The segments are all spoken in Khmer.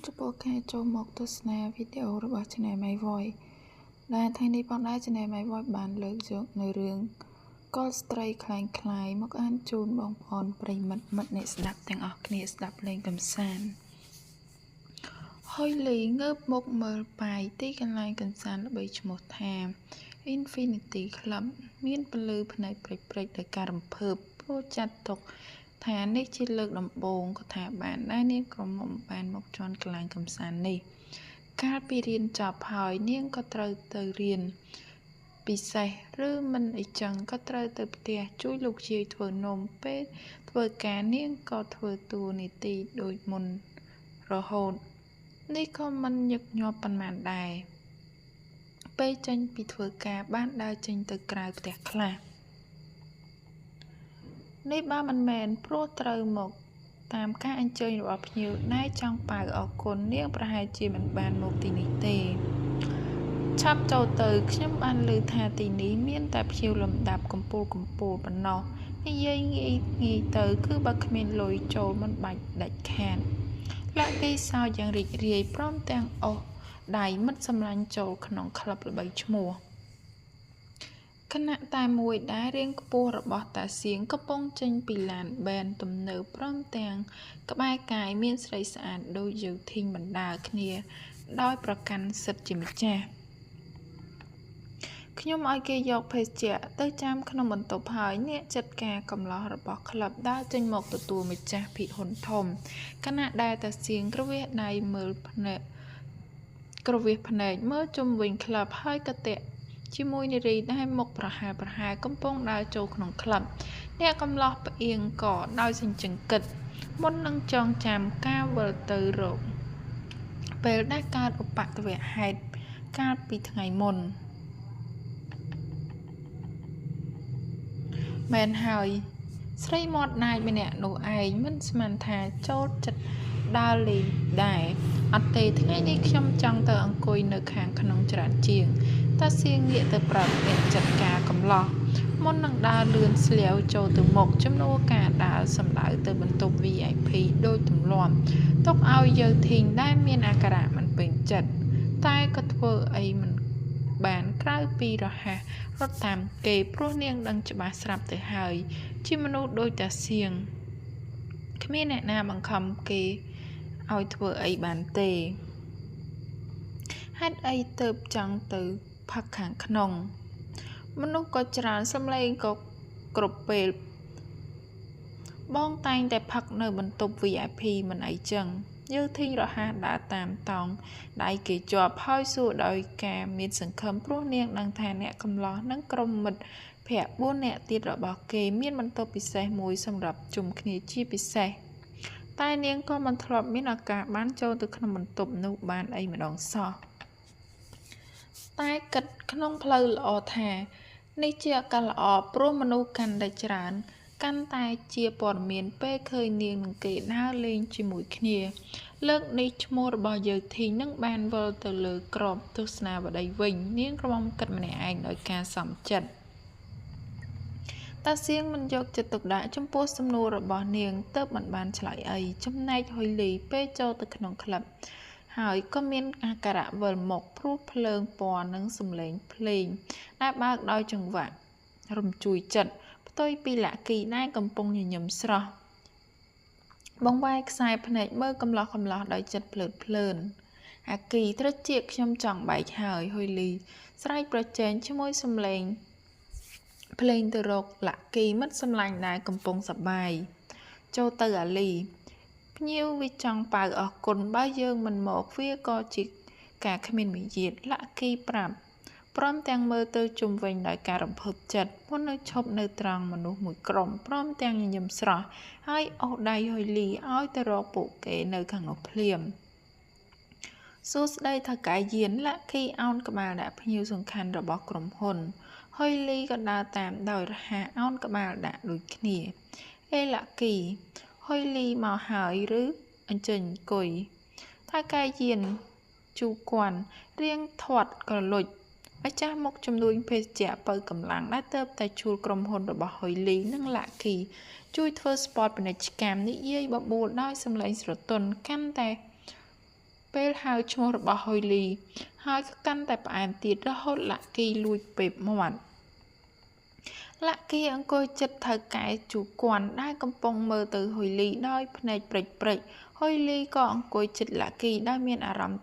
ចំពោះការចូលមកទស្សនាវីដេអូរបស់ Channel My Voice ដែលថ្ងៃនេះផងដែរ Channel My Voice បានលើកយកនៅរឿងកលស្ត្រីคล้ายៗមកអានជូនបងប្អូនប្រិយមិត្តអ្នកស្ដាប់ទាំងអស់គ្នាស្ដាប់លេងកម្សាន្តហើយលីងើបមុខមើលបាយទីកន្លែងកម្សាន្តល្បីឈ្មោះថា Infinity Club មានពន្លឺភ្នែកព្រិចៗដោយការរំភើបព្រោះចាត់ទុកថានេះជាលើកដំបូងក៏ថាបានដែរនាងក្រមុំបានមកជន់កន្លែងកម្សាន្តនេះកាលពីរៀនចប់ហើយនាងក៏ត្រូវទៅរៀនពិសេសឬមិនអីចឹងក៏ត្រូវទៅផ្ទះជួយលោកយាយធ្វើនំពេលធ្វើការនាងក៏ធ្វើតួនាទីដូចមុនរហូតនេះក៏មិនញឹកញាប់ប៉ុន្មានដែរពេលចេញពីធ្វើការបានដើរចេញទៅក្រៅផ្ទះខ្លះនេះបើមិនមែនព្រោះត្រូវមកតាមការអញ្ជើញរបស់ភ្ញៀវដែលចង់ប៉ៅអរគុណនាងប្រហែលជាមិនបានមកទីនេះទេឆាប់ចូលទៅខ្ញុំបានឮថាទីនេះមានតែភ្ញៀវលំដាប់កំពូលប៉ុណ្ណោះនិយាយងាយទៅគឺបើគ្មានលុយចូលមិនបាច់ដាច់ខាតលាក់គេសើចយ៉ាងរីករាយព្រមទាំងអស់ដៃមិត្តសម្លាញ់ចូលក្នុងក្លឹបល្បីឈ្មោះគណៈតែមួយដែលរៀងខ្ពស់របស់តាសៀងកំពុងចេញពីឡានបែនទំនើបព្រមទាំងក្បែរកាយមានស្រីស្អាតដូចយូធីងបណ្ដាគ្នាដោយប្រកាន់សិទ្ធិជាម្ចាស់ខ្ញុំឲ្យគេយកភេសជ្ជៈទៅចាំក្នុងបន្ទប់ហើយអ្នកចាត់ការកំឡោះរបស់ក្លឹបដើរចេញមកទទួលម្ចាស់ភិហ៊ុនធំគណៈដែលតាសៀងក្រវះដៃមើលភ្នែកមើលជុំវិញក្លឹបហើយក៏តាក់ជាមួយនារីដែលមុខប្រហែលកំពុងដើរចូលក្នុងក្លឹបអ្នកកំឡោះផ្អៀងកដោយសេចក្ដីគិតមុននឹងចងចាំការវិលទៅរកពេលដែលកើតឧបទ្ទវហេតុកាលពីថ្ងៃមុនមែនហើយស្រីមាត់ណាយម្នាក់នោះឯងមិនស្មានថាចូលចិត្តដើរលេងដែរអត់ទេថ្ងៃនេះខ្ញុំចង់ទៅអង្គុយនៅខាងក្នុងច្រានជាងតាសៀងងាកទៅប្រាប់អ្នកចាត់ការកំឡោះមុននឹងដើរលឿនស្លាវចូលទៅមុខចំនួនការដើរសម្ដៅទៅបន្ទប់ VIP ដូចទម្លាប់ទុកឲ្យយើធីងដែលមានអាការៈមិនពេញចិត្តតែក៏ធ្វើអីមិនបានក្រៅពីរហ័សរត់តាមគេព្រោះនាងដឹងច្បាស់ស្រាប់ទៅហើយជាមនុស្សដូចតាសៀងគ្មានអ្នកណាបង្ខំគេឲ្យធ្វើអីបានទេហេតុអីទៅចង់ទៅផឹកខាងក្នុងមនុស្សក៏ច្រើនសម្លេងក៏គ្រប់ពេលបងតែងតែផឹកនៅបន្ទប់ VIP មិនអីចឹងយើធីងរហ័សដើរតាមតង់ដៃគេជាប់ហើយសួរដោយការមានសង្ឃឹមព្រោះនាងដឹងថាអ្នកកំឡោះនិងក្រុមមិត្តភ័ក្តិ4នាក់ទៀតរបស់គេមានបន្ទប់ពិសេសមួយសម្រាប់ជុំគ្នាជាពិសេសតែនាងក៏មិនធ្លាប់មានឱកាសបានចូលទៅក្នុងបន្ទប់នោះបានអីម្ដងសោះតែគិតក្នុងផ្លូវល្អថានេះជាឱកាសល្អព្រោះមនុស្សកាន់តែច្រើនកាន់តែជាព័ត៌មានពេលឃើញនាងនិងគេដើរលេងជាមួយគ្នាលើកនេះឈ្មោះរបស់យើធីងនឹងបានវិលទៅលើក្របទស្សនាវដ្តីវិញនាងក្រមុំគិតម្នាក់ឯងដោយការសំចិត្តតាសៀងមិនយកចិត្តទុកដាក់ចំពោះសំណួររបស់នាងទើបមិនបានឆ្លើយអីចំណែកហុយលីពេលចូលទៅក្នុងក្លឹបហើយក៏មានអាការៈវិលមុខព្រោះភ្លើងពណ៌និងសំឡេងភ្លេងដែលបើកដោយចង្វាក់រំជួយចិត្តផ្ទុយពីលាក់គីដែលកំពុងញញឹមស្រស់បងវាយខ្សែភ្នែកមើលកំឡោះដោយចិត្តភ្លើនអាគីត្រជាខ្ញុំចង់បែកហើយហុយលីស្រែកប្រជែងជាមួយសំឡេងភ្លេងទៅរកលាក់គីមិត្តសម្លាញ់ដែលកំពុងសប្បាយចូលទៅអាលីភ្ញៀវវាចង់ប៉ៅអរគុណបើយើងមិនមកវាក៏ជាការគ្មានមារយាទលាក់គីប្រាប់ព្រមទាំងមើលទៅជុំវិញដោយការរំភើបចិត្តមុននឹងឈប់នៅត្រង់មនុស្សមួយក្រុមព្រមទាំងញញឹមស្រស់ហើយអូសដៃហុយលីឲ្យទៅរកពួកគេនៅខាងនោះភ្លាមសួស្ដីថៅកែយានលាក់គីអោនក្បាលដាក់ភ្ញៀវសំខាន់របស់ក្រុមហ៊ុនហុយលីក៏ដើរតាមដោយរហ័សអោនក្បាលដាក់ដូចគ្នាអេលាក់គីហុយលីមកហើយឬអញ្ជើញអង្គុយថៅកែយានជូគន់រៀងធាត់ក្រលុចម្ចាស់មុខចំនួនភេសជ្ជៈបើកម្លាំងដែលទៅតែជួលក្រុមហ៊ុនរបស់ហុយលីនិងលាក់គីជួយធ្វើស្ពតពាណិជ្ជកម្មនិយាយបបួលដោយសម្លេងស្រទន់កាន់តែ ពេលហៅឈ្មោះរបស់ហុយលីហើយក៏កាន់តែផ្អែមទៀតរហូតលាក់គីលួចពេបមាត់លាក់គីអង្គុយចិត្តថៅកែជូគន់ដែលកំពុងមើលទៅហុយលីដោយភ្នែកព្រិចព្រិចហុយលីក៏អង្គុយចិត្តលាក់គីដោយមានអារម្មណ៍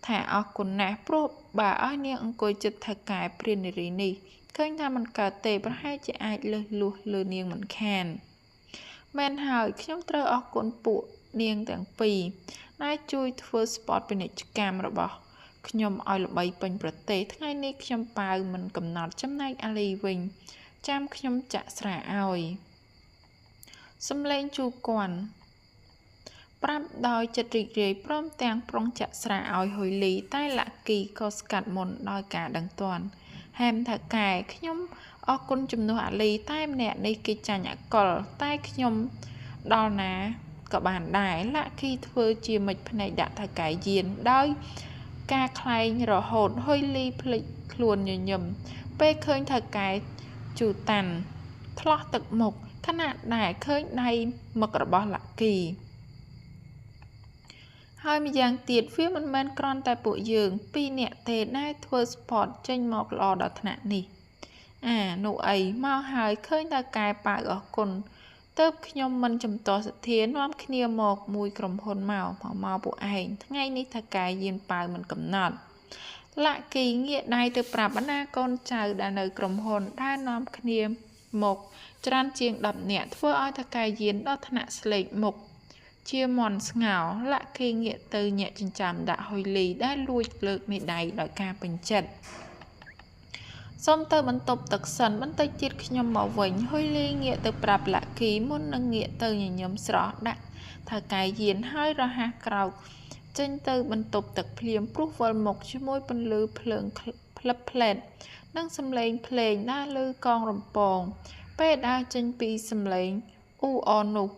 ថាអរគុណណាស់ព្រោះបើឲ្យនាងអង្គុយចិត្តថៅកែព្រាននារីនេះឃើញថាមិនកើតទេប្រហែលជាអាចលើសលួសលើនាងមិនខានមែនហើយខ្ញុំត្រូវអរគុណពួកនាងទាំងពីរដែលជួយធ្វើស្ពតពាណិជ្ជកម្មរបស់ខ្ញុំឲ្យល្បីពេញប្រទេសថ្ងៃនេះខ្ញុំប៉ាវមិនកំណត់ចំណែកអាលីវិញចាំខ្ញុំចាក់ស្រាឲ្យសំឡេងជូគន់ប្រាប់ដោយចិត្តរីករាយព្រមទាំងប្រុងចាក់ស្រាឲ្យហុយលីតែលាក់គីក៏ស្កាត់មុនដោយការដឹងទាន់ហែមថាកែខ្ញុំអរគុណជំនួសអាលីតែម្នាក់នេះគេចាញ់អកលតែខ្ញុំដល់ណាក៏បានដែរលាក់គីធ្វើជាមិចភ្នែកដាក់ថាកែយានដោយការខ្លែងរហូតហុយលីភ្លេចខ្លួនញញឹមពេលឃើញថាកែជូតាន់ឆ្លោះទឹកមុខខណៈដែលឃើញដៃមឹករបស់លាក់គីហើយម្យ៉ាងទៀតវាមិនមែនគ្រាន់តែពួកយើងពីរនាក់ទេដែលធ្វើស្ពតចេញមកល្អដល់ថ្នាក់នេះនោះអីមកហើយឃើញតែកែប៉ាវអរគុណទើបខ្ញុំមិនចំទាស់សធានាំគ្នាមកមួយក្រុមហ៊ុនមកពួកឯងថ្ងៃនេះថាកែយានប៉ាវមិនកំណត់លាក់គីងាកដៃទៅប្រាប់បណ្ដាកូនចៅដែលនៅក្រុមហ៊ុនដែលនាំគ្នាមកច្រើនជាង10នាក់ធ្វើឲ្យថាកែយានដល់ថ្នាក់ស្លេកមុខជាមន់ស្ងោលាក់គីងាកទៅញាក់ចិញ្ចាំដាក់ហុយលីដែលលួចលើកមេដៃដោយការពេញចិត្តសូមទៅបន្ទប់ទឹកសិនបន្តិចទៀតខ្ញុំមកវិញហុយលីងាកទៅប្រាប់លាក់គីមុននឹងងាកទៅញញឹមស្រស់ដាក់ថាកែយានហើយរហ័សក្រោកចេញទៅបន្ទប់ទឹកភ្លាមព្រោះវិលមកជាមួយពន្លឺភ្លើងផ្លឹបផ្លែតនិងសំឡេងភ្លេងដើរលើកងរំពងពេលដើរចេញពីសំឡេងអ៊ូអរនោះ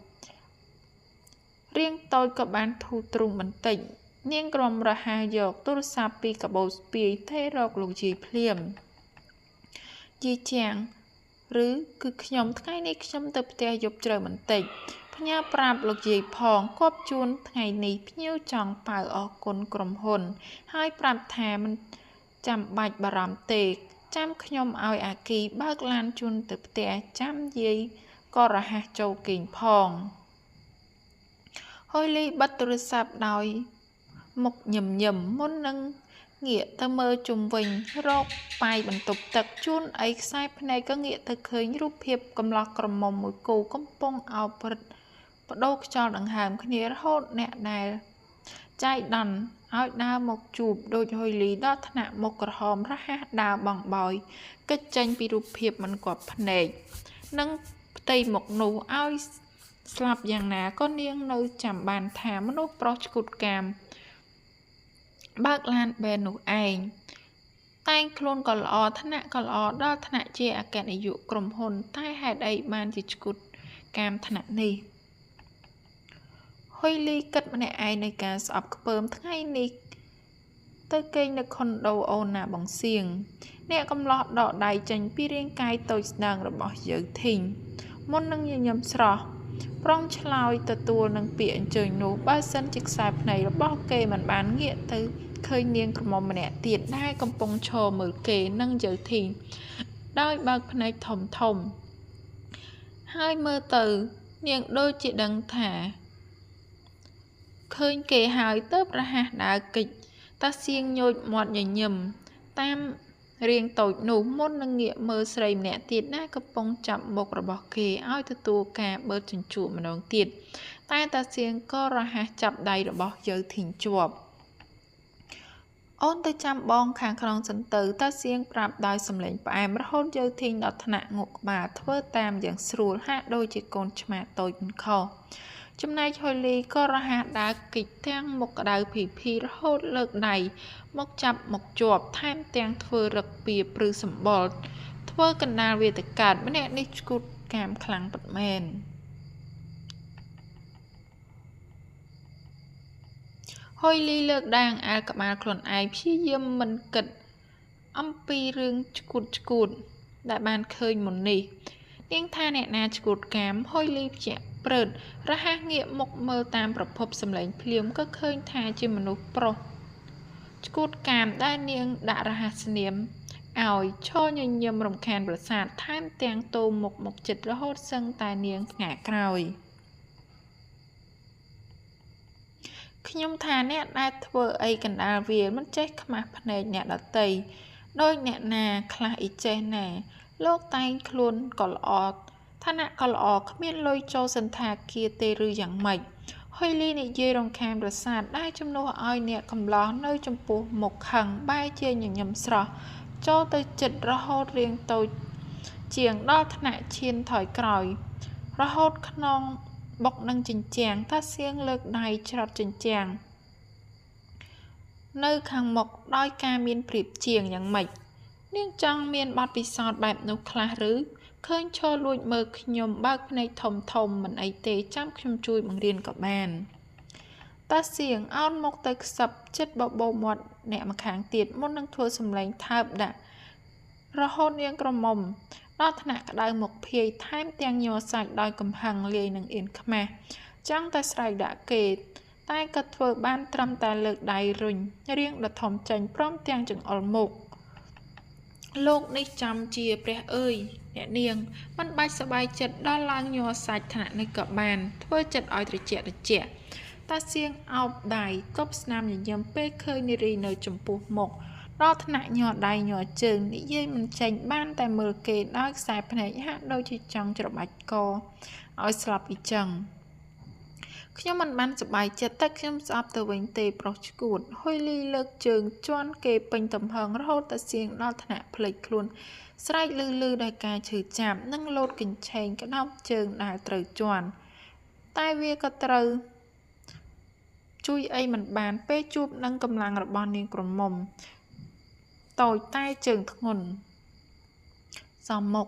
រៀងតូចក៏បានធូរទ្រូងបន្តិចនាងក្រំរហ័សយកទូរស័ព្ទពីកាបូបស្ពាយទេរកលោកយាយភ្លាមយាយជាងឬគឺខ្ញុំថ្ងៃនេះខ្ញុំទៅផ្ទះយប់ជ្រៅបន្តិចផ្ញើប្រាប់លោកយាយផងគប់ជូនថ្ងៃនេះភ្ញៀវចង់ប៉ៅអរគុណក្រុមហ៊ុនហើយប្រាប់ថាមិនចាំបាច់បារម្ភទេចាំខ្ញុំឲ្យអាគីបើកឡានជូនទៅផ្ទះចាំយាយក៏រហ័សចូលគេងផងហុយលីបិទទូរស័ព្ទដោយមុខញឹមមុននឹងងាកទៅមើលជុំវិញរកប៉ាយបន្ទប់ទឹកជួនអីខ្សែភ្នែកក៏ងាកទៅឃើញរូបភាពកំឡោះក្រមុំមួយគូកំពុងអោបព្រឹត្តបដូរខ្យល់ដង្ហើមគ្នារហូតអ្នកដែលចៃដន្យឲ្យដើរមកជួបដូចហុយលីដល់ថ្នាក់មុខក្រហមរហ័សដើរបងបោយកិច្ចចេញពីរូបភាពមិនគាប់ភ្នែកនិងផ្ទៃមុខនោះឲ្យស្លាប់យ៉ាងណាក៏នាងនៅចាំបានថាមនុស្សប្រុសឆ្កួតកាមបើកឡានបែននោះឯងតែងខ្លួនក៏ល្អថ្នាក់ក៏ល្អដល់ថ្នាក់ជាអគ្គនាយកក្រុមហ៊ុនតែហេតុអីបានជាឆ្កួតកាមថ្នាក់នេះហុយលីគិតម្នាក់ឯងនៃការស្អប់ខ្ពើមថ្ងៃនេះទៅគេងនៅខុនដូអូនណាបងសៀងអ្នកកំឡោះដកដៃចេញពីរាងកាយតូចស្ដើងរបស់យើធីងមុននឹងញញឹមស្រស់ប្រុងឆ្លើយទទួលនឹងពាក្យអញ្ជើញនោះបើសិនជាខ្សែភ្នែករបស់គេមិនបានងាកទៅឃើញនាងក្រមុំម្នាក់ទៀតដែលកំពុងឈរមើលគេនឹងយើធីងដោយបើកភ្នែកធំហើយមើលទៅនាងដូចជាដឹងថាឃើញគេហើយទៅប្រហែសដើរកិច្ចតាសៀងញូចមាត់ញញឹមតាមរៀងតូចនោះមុននឹងងាកមើលស្រីម្នាក់ទៀតដែលកំពុងចាប់មុខរបស់គេឲ្យទទួលការបឺតជញ្ជក់ម្ដងទៀតតែតាសៀងក៏រហ័សចាប់ដៃរបស់យើធីងជាប់អូនទៅចាំបងខាងក្នុងសិនទៅតាសៀងប្រាប់ដោយសំឡេងផ្អែមរហូតយើធីងដល់ថ្នាក់ងក់ក្បាលធ្វើតាមយ៉ាងស្រួលហាក់ដូចជាកូនឆ្មាតូចមិនខុសចំណែកហុយលីក៏រហ័សដើរគេចទាំងមុខក្តៅភីរហូតលើកដៃមកចាប់មកជាប់ថែមទាំងធ្វើរឹកពីព្រឺសម្បល់ធ្វើកណ្ដាលវាទៅកាតម្នាក់នេះឆ្កួតកាមខ្លាំងពិតមែនហុយលីលើកដាងអាលក្បាលខ្លួនឯងព្យាយាមមិនគិតអំពីរឿងឆ្កួតដែលបានឃើញមុននេះនាងថាអ្នកណាឆ្កួតកាមហុយលីភ្ជាក់ ព្រឺតរហ័សងាកមុខមើលតាមប្រភពសម្លេងភ្លាមក៏ឃើញថាជាមនុស្សប្រុសឆ្កួតកាមដែលនាងដាក់រហ័សនាមឲ្យឈរញញឹមរំខានប្រសាទថែមទាំងតូមមុខមកចិត្តរហូតសឹងតែនាងផ្ងាកក្រោយខ្ញុំថាអ្នកដែលធ្វើអីកណ្ដាលវាលមិនចេះខ្មាស់ភ្នែកអ្នកដតីដោយអ្នកណាខ្លះអ៊ីចេះណាលោកតែងខ្លួនក៏ល្អឋានៈក៏ល្អគ្មានលុយចូលសន្តាគារទេឬយ៉ាងម៉េចហុយលីនិយាយរំខានប្រសាទដែលជំនួសឲ្យអ្នកកំឡោះនៅចំពោះមុខខឹងបែរជាញញឹមស្រស់ចូលទៅចិត្តរហូតរៀងតូចជាងដល់ថ្នាក់ឈានថយក្រោយរហូតខ្នងបុកនឹងជញ្ជាំងតាសៀងលើកដៃច្រត់ជញ្ជាំងនៅខាងមុខដោយការមានព្រៀបជាងយ៉ាងម៉េចនាងចង់មានបទពិសោធន៍បែបនោះខ្លះឬឃើញឈរលួចមើលខ្ញុំបើកភ្នែកធំមិនអីទេចាំខ្ញុំជួយបង្រៀនក៏បានតាសៀងអោនមុខទៅខ្សឹបចិត្តបបោមាត់អ្នកម្ខាងទៀតមុននឹងធ្វើសម្លេងថើបដាក់រហូតនាងក្រមុំដល់ថ្នាក់ក្តៅមុខភាយថែមទាំងញ័រសាច់ដោយកំហឹងលាយនឹងអៀនខ្មាស់ចង់តែស្រែកដាក់គេតែក៏ធ្វើបានត្រឹមតែលើកដៃរុញរៀងដ៏ធំចេញព្រមទាំងចង្អុលមុខលោកនេះចាំជាព្រះអើយអ្នកនាងមិនបាច់សប្បាយចិត្តដល់ឡើងញ័រសាច់ថ្នាក់នេះក៏បានធ្វើចិត្តឲ្យត្រជាក់តាសៀងអោបដៃគប់ស្នាមញញឹមពេលឃើញនារីនៅចំពោះមុខដល់ថ្នាក់ញ័រដៃញ័រជើងនិយាយមិនចេញបានតែមើលគេដោយខ្សែភ្នែកហាក់ដូចជាចង់ច្របាច់កឲ្យស្លាប់អ៊ីចឹងខ្ញុំមិនបានសប្បាយចិត្តតែខ្ញុំស្អប់ទៅវិញទេប្រុសឆ្កួតហុយលីលើកជើងជន់គេពេញទំហឹងរហូតតាសៀងដល់ថ្នាក់ភ្លេចខ្លួនស្រែកលឺដោយការឈឺចាប់និងលោតកញ្ឆេងក្តោបជើងដែលត្រូវជន់តែវាក៏ត្រូវជួយអីមិនបានពេលជួបនឹងកម្លាំងរបស់នាងក្រមុំតូចតែជើងធ្ងន់សមមុខ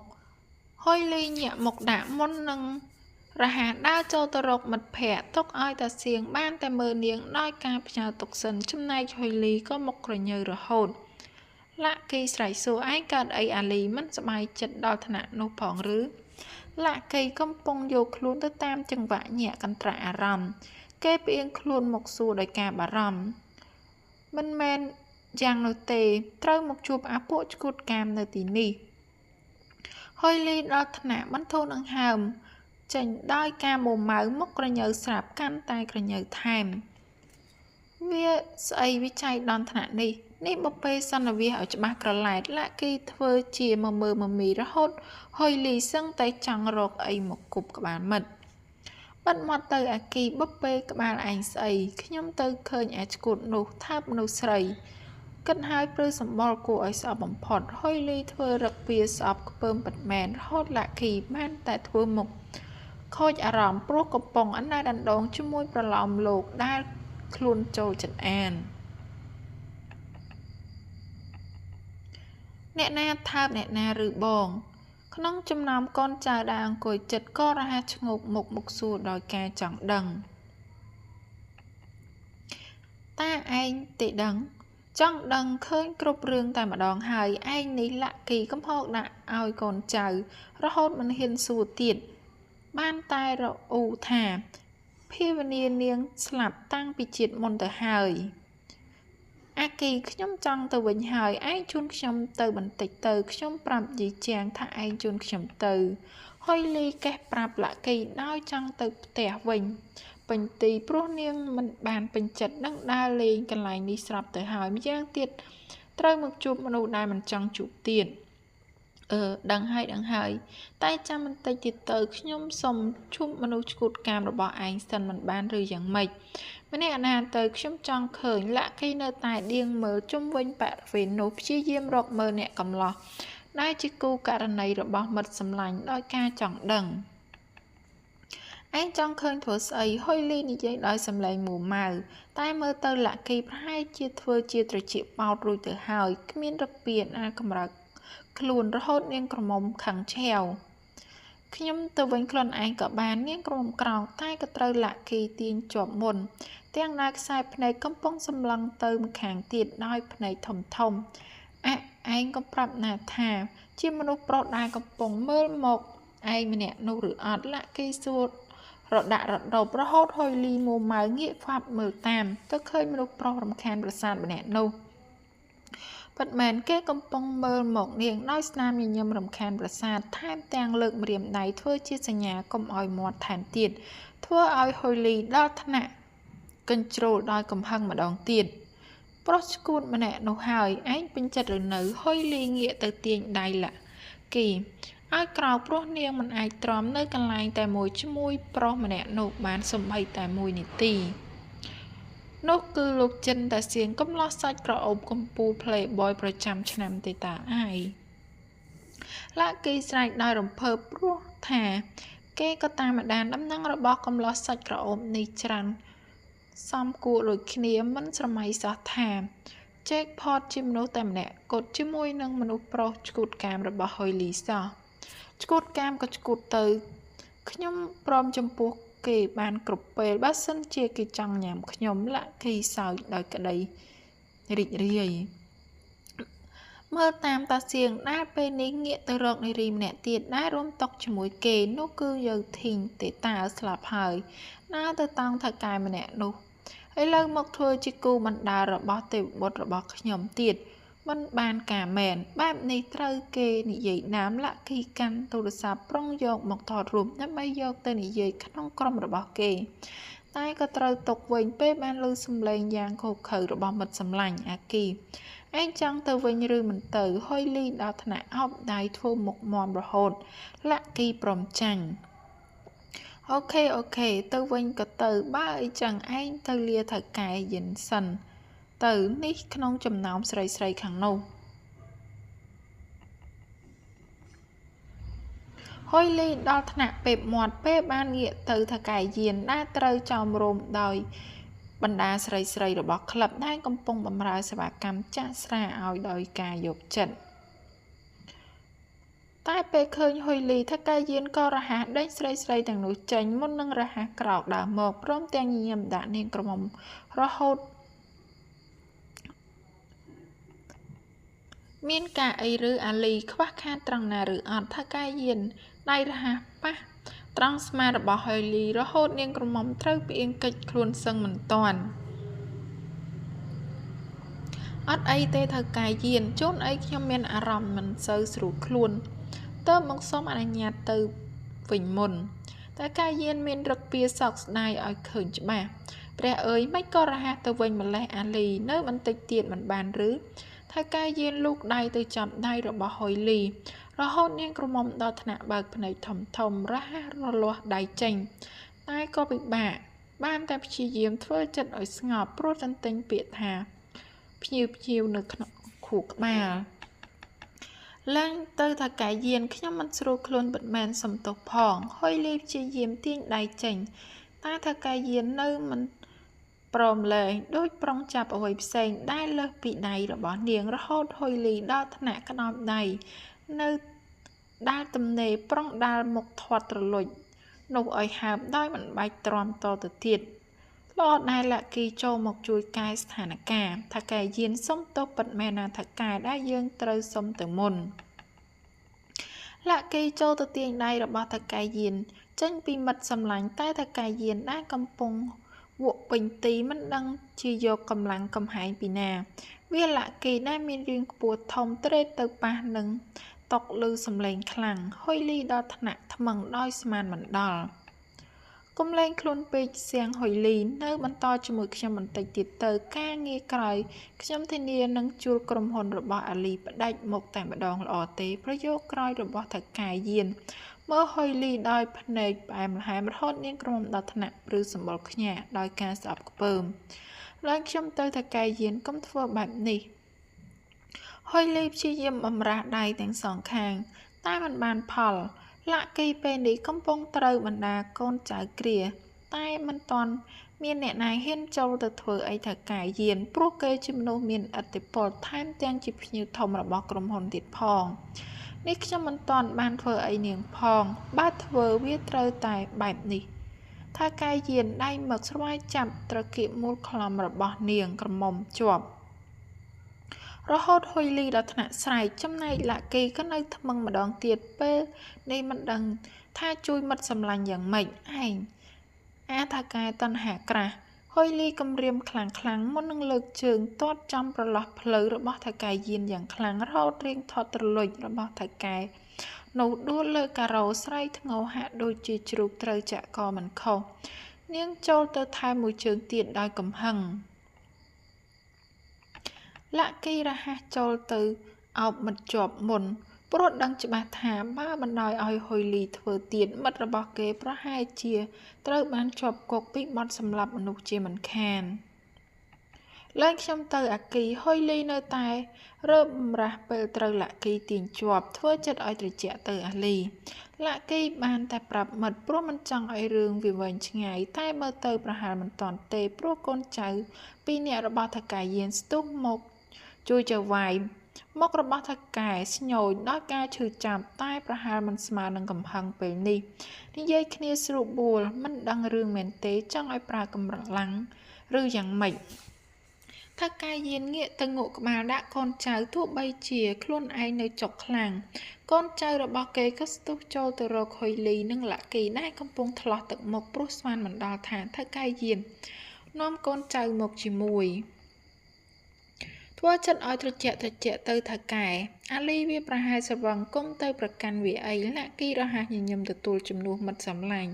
ហុយលីញាក់មុខដាក់មុននឹងរហ័សដើរចូលទៅរកមិត្តភ័ក្តិទុកឲ្យតាសៀងបានតែមើលនាងដោយការផ្ញើទុកសិនចំណែកហុយលីក៏មុខក្រញើរហូតលាក់គេស្រែកសួរឯងកើតអីអាលីមិនសប្បាយចិត្តដល់ថ្នាក់នោះផងឬលាក់គេកំពុងយកខ្លួនទៅតាមចង្វាក់ញាក់កន្ត្រាក់អារម្មណ៍គេផ្អៀងខ្លួនមកសួរដោយការបារម្ភមិនមែនយ៉ាងនោះទេត្រូវមកជួបអាពួកឆ្កួតកាមនៅទីនេះហុយលីដល់ថ្នាក់បន្ធូរដង្ហើមចេញដោយការមួម៉ៅមុខក្រញើស្រាប់កាន់តែក្រញើថែមវាស្អីវិច័យដល់ថ្នាក់នេះបុព្វេសន្និវាសឲ្យច្បាស់ក្រឡែតលាក់គេធ្វើជាមមីរហូតហុយលីសឹងតែចង់រកអីមកគប់ក្បាលមិត្តបាត់មាត់ទៅអាគីបុព្វេក្បាលឯងស្អីខ្ញុំទៅឃើញអាឆ្កួតនោះថាបមនុស្សស្រីគិតហើយព្រឺសម្បល់គួរឲ្យស្អប់បំផុតហុយលីធ្វើរឹកវាស្អប់ខ្ពើមពិតមែនរហូតលាក់គីបានតែធ្វើមុខខូចអារម្មណ៍ព្រោះកំពុងអណ្ដែតអណ្ដងជាមួយប្រឡោមលោកដែលខ្លួនចូលចិត្តអានអ្នកណាថើបអ្នកណាឬបងក្នុងចំណោមកូនចៅដែលអង្គុយចិត្តក៏រហ័សឈ្ងោកមុខសួរដោយការចង់ដឹងតាឯងទេដឹងចង់ដឹងឃើញគ្រប់រឿងតែម្ដងហើយឯងនេះលាក់គីកំហកដាក់ឲ្យកូនចៅរហូតមិនហ៊ានសួរទៀតបានតែរអ៊ូថាភាវនានាងស្លាប់តាំងពីជាតិមុនទៅហើយអាគីខ្ញុំចង់ទៅវិញហើយឯងជូនខ្ញុំទៅបន្តិចទៅខ្ញុំប្រាប់យាយជាងថាឯងជូនខ្ញុំទៅហុយលីកេះប្រាប់លាក់គីដោយចង់ទៅផ្ទះវិញពេញទីព្រោះនាងមិនបានពេញចិត្តនឹងដើរលេងកន្លែងនេះស្រាប់ទៅហើយម្យ៉ាងទៀតត្រូវមកជួបមនុស្សដែលមិនចង់ជួបទៀតដឹងហើយតែចាំបន្តិចទៀតទៅខ្ញុំសុំជួបមនុស្សឆ្កួតកាមរបស់ឯងសិនមិនបានឬយ៉ាងម៉េចម្នាក់ណាទៅខ្ញុំចង់ឃើញលាក់គេនៅតែដៀងមើលជុំវិញបរិវេណនោះព្យាយាមរកមើលអ្នកកំឡោះដែលជាគូករណីរបស់មិត្តសម្លាញ់ដោយការចង់ដឹងឯងចង់ឃើញធ្វើស្អីហុយលីនិយាយដោយសម្លេងមួម៉ៅតែមើលទៅលាក់គេប្រហែលជាធ្វើជាត្រចៀកបោតរួចទៅហើយគ្មានរពៀនអាចកម្រើកខ្លួនរហូតនាងក្រមុំខឹងឆាវខ្ញុំទៅវិញខ្លួនឯងក៏បាននាងក្រមុំក្រោកតែក៏ត្រូវលាក់គេទាញជាប់មុនទាំងដែលខ្សែភ្នែកកំពុងសម្លឹងទៅម្ខាងទៀតដោយភ្នែកធំឯងក៏ប្រាប់ណាថាជាមនុស្សប្រុសដែលកំពុងមើលមកឯងម្នាក់នោះឬអត់លាក់គេសួរ រដាក់រដប់រហូតហុយលីមួម៉ៅងាកខ្វាប់មើលតាមទៅឃើញមនុស្សប្រុសម្ខានប្រាសាទម្នាក់នោះពិតមែនគេកំពុងមើលមកនាងដោយស្នាមញញឹមរំខានប្រាសាទថែមទាំងលើកម្រាមដៃធ្វើជាសញ្ញាកុំឲ្យមាត់ថែមទៀតធ្វើឲ្យហុយលីដល់ថ្នាក់កញ្ជ្រោលដោយកំហឹងម្ដងទៀតប្រុសឈួតម្នាក់នោះហើយឯងពេញចិត្តឬនៅហុយលីងាកទៅទាញដៃលាក់គីឲ្យក្រោកព្រោះនាងមិនអាចទ្រាំនៅកន្លែងតែមួយជាមួយប្រុសម្នាក់នោះបានសំបីតែ1នាទីនោះគឺលោកចិនតាសៀងកំឡោះសាច់ក្រអូបកំពូល Playboy ប្រចាំឆ្នាំទេតាអាយលាក់គីស្រែកដោយរំភើបព្រោះថាគេក៏តាមម្ដានដំណឹងរបស់កំឡោះសាច់ក្រអូបនេះច្រើនសំគួរដូចគ្នាមិនស្រមៃសោះថាជែកផតជាមនុស្សតែម្នាក់គត់ជាមួយនឹងមនុស្សប្រុសឈួតកាមរបស់ហុយលីសោះឈួតកាមក៏ឈួតទៅខ្ញុំព្រមចំពោះគេបានគ្រប់ពេលបើសិនជាគេចង់ញ៉ាំខ្ញុំលាក់គេសើចដោយក្តីរីករាយមើលតាមតាសៀងដែលពេលនេះងាកទៅរកនារីម្នាក់ទៀតដែលរួមតុជាមួយគេនោះគឺយោធីងទេតាស្លាប់ហើយដើរទៅតង់ថៅកែម្នាក់នោះឥឡូវមកធ្វើជាគូបណ្ដាលរបស់ទេវបុត្ររបស់ខ្ញុំទៀតមិនបានការមែនបែបនេះត្រូវគេនិយាយណាមលាក់គីកាន់ទូរស័ព្ទប្រុងយកមកថតរូបដើម្បីយកទៅនិយាយក្នុងក្រុមរបស់គេតែក៏ត្រូវຕົកវិញពេលបានឮសំឡេងយ៉ាងឃោឃៅរបស់មិត្តសម្លាញ់អាគីឯងចង់ទៅវិញឬមិនទៅហុយលីដល់ថ្នាក់អោបដៃធ្វើមុខមាំរហូតលាក់គីព្រមចាញ់អូខេទៅវិញក៏ទៅបើអីចឹងឯងទៅលាថៅកែយិនសិនទៅនេះក្នុងចំណោមស្រីខាងនោះហុយលីដល់ថ្នាក់ពេបមាត់ពេលបានងាកទៅថៅកែយានដែលត្រូវចោមរោមដោយបណ្ដាស្រីរបស់ក្លឹបដែលកំពុងបម្រើសេវាកម្មចាក់ស្រាឲ្យដោយការយកចិត្តតែពេលឃើញហុយលីថៅកែយានក៏រហ័សដេញស្រីទាំងនោះចេញមុននឹងរហ័សក្រោកដើរមកព្រមទាំងញញឹមដាក់នាងក្រមុំរហូតមានការអីឬអាលីខ្វះខាតត្រង់ណាឬអត់ថៅកែយានដៃរហ័សប៉ះត្រង់ស្មារបស់ហុយលីរហូតនាងក្រមុំត្រូវផ្អៀងកិច្ចខ្លួនសឹងមិនតាន់អត់អីទេថៅកែយានជូនអីខ្ញុំមានអារម្មណ៍មិនសូវស្រួលខ្លួនតើមកសុំអនុញ្ញាតទៅវិញមុនតែកាយយានមានរឹកពីសោកស្ដាយឲ្យឃើញច្បាស់ព្រះអើយមិនក៏រហ័សទៅវិញម្លេះអាលីនៅបន្តិចទៀតមិនបានឬថៅកែយានលូកដៃទៅចាប់ដៃរបស់ហុយលីរហូតនាងក្រមុំដល់ថ្នាក់បើកភ្នែកធំរហ័សរលាស់ដៃចេញតែក៏ពិបាកបានតែព្យាយាមធ្វើចិត្តឲ្យស្ងប់ព្រោះទន្ទិញពាក្យថាភ្ញៀវនៅក្នុងខួរក្បាលឡើងទៅថៅកែយានខ្ញុំមិនស្រួលខ្លួនពិតមែនសំទោសផងហុយលីព្យាយាមទាញដៃចេញតែថៅកែយាននៅមិនព្រមលែងដូចប្រុងចាប់អ្វីផ្សេងដែលលើសពីដៃរបស់នាងរហូតហុយលីដល់ថ្នាក់ក្តោបដៃនៅដាល់ទំនេរប្រុងដាល់មុខធាត់ត្រលុចនោះឲ្យហើបដោយមិនបាច់ទ្រាំតទៅទៀតល្អដែលលាក់គីចូលមកជួយកែស្ថានភាពថៅកែយានសុំទោសពិតមែនណាថៅកែដែលយើងត្រូវសុំទៅមុនលាក់គីចូលទៅទាញដៃរបស់ថៅកែយានចេញពីមិត្តសម្លាញ់តែថៅកែយានដែលកំពុងវក់ពេញទីមិនដឹងជាយកកម្លាំងកំហែងពីណាវាលាក់គីដែលមានរាងខ្ពស់ធំត្រេតទៅប៉ះនឹងតុកឮសំឡេងខ្លាំងហុយលីដល់ថ្នាក់ថ្មឹងដោយស្មានមិនដល់កុំលែងខ្លួនពេកសៀងហុយលីនៅបន្តជាមួយខ្ញុំបន្តិចទៀតទៅការងារក្រោយខ្ញុំធានានឹងជួលក្រុមហ៊ុនរបស់អាលីផ្ដាច់មុខតែម្ដងល្អទេប្រយោគក្រោយរបស់ថៅកែយានមើលហុយលីដោយភ្នែកផ្អែមល្ហែមរហូតនាងក្រមុំដល់ថ្នាក់ព្រឺសម្បុរខ្ញាក់ដោយការស្អប់ខ្ពើមឡើងខ្ញុំទៅថៅកែយានកុំធ្វើបែបនេះហុយលីព្យាយាមបំរាស់ដៃទាំងសងខាងតែមិនបានផលលាក់គីពេលនេះកំពុងត្រូវបណ្ដាកូនចៅគ្រាតែមិនទាន់មានអ្នកណាហ៊ានចូលទៅធ្វើអីថៅកែយានព្រោះគេជាមនុស្សមានឥទ្ធិពលថែមទាំងជាភ្ញៀវធំរបស់ក្រុមហ៊ុនទៀតផងនេះខ្ញុំមិនទាន់បានធ្វើអីនាងផងបើធ្វើវាត្រូវតែបែបនេះថៅកែយានដៃមកស្វាយចាប់ត្រគាកមូលខ្លំរបស់នាងក្រមុំជាប់រហូតហុយលីដល់ថ្នាក់ស្រែកចំណែកលាក់គីក៏នៅថ្មឹងម្ដងទៀតពេលនេះមិនដឹងថាជួយមិត្តសម្លាញ់យ៉ាងម៉េចឯង អាថាកែតណ្ហាក្រាស់ហុយលីគំរាមខ្លាំងមុននឹងលើកជើងទាត់ចំប្រឡោះផ្លូវរបស់ថៅកែយានយ៉ាងខ្លាំងរហូតរៀងថត់ត្រលុចរបស់ថៅកែនោះដួលលើការ៉ូស្រែកធ្ងោហាក់ដូចជាជ្រូកត្រូវចាក់កមិនខុសនាងចូលទៅថែមមួយជើងទៀតដោយកំហឹងលាក់គីរហ័សចូលទៅអោបមិត្តជាប់មុនព្រោះដឹងច្បាស់ថាបើបណ្ដោយឲ្យហុយលីធ្វើទៀតមិត្តរបស់គេប្រហែលជាត្រូវបានជាប់គុកពីបទសម្លាប់មនុស្សជាមិនខានលែងខ្ញុំទៅអាគីហុយលីនៅតែរើបំរាស់ពេលត្រូវលាក់គីទាញជាប់ធ្វើចិត្តឲ្យត្រជាក់ទៅអាលីលាក់គីបានតែប្រាប់មិត្តព្រោះមិនចង់ឲ្យរឿងវាវែងឆ្ងាយតែមើលទៅប្រហែលមិនតាន់ទេព្រោះកូនចៅពីរនាក់របស់ថៅកែយានស្ទុះមកជួយចៅវាយមុខរបស់ថៅកែស្ញូចដោយការឈឺចាប់តែប្រហែលមិនស្មើនឹងកំហឹងពេលនេះនិយាយគ្នាស្រួលបួលមិនដឹងរឿងមែនទេចង់ឲ្យប្រើកម្លាំងឬយ៉ាងម៉េចថៅកែយានងាកទៅងក់ក្បាលដាក់កូនចៅទោះបីជាខ្លួនឯងនៅចុកខ្លាំងកូនចៅរបស់គេក៏ស្ទុះចូលទៅរកហុយលីនិងលាក់គីដែលកំពុងថ្លោះទឹកមុខព្រោះស្មានមិនដល់ថាថៅកែយាននាំកូនចៅមកជាមួយធ្វើចិត្តឲ្យត្រជាក់ទៅថៅកែអាលីវាប្រហែលស្រវឹងគុំទៅប្រកាន់វាអីលាក់គីរហ័សញញឹមទទួលជំនួសមិត្តសម្លាញ់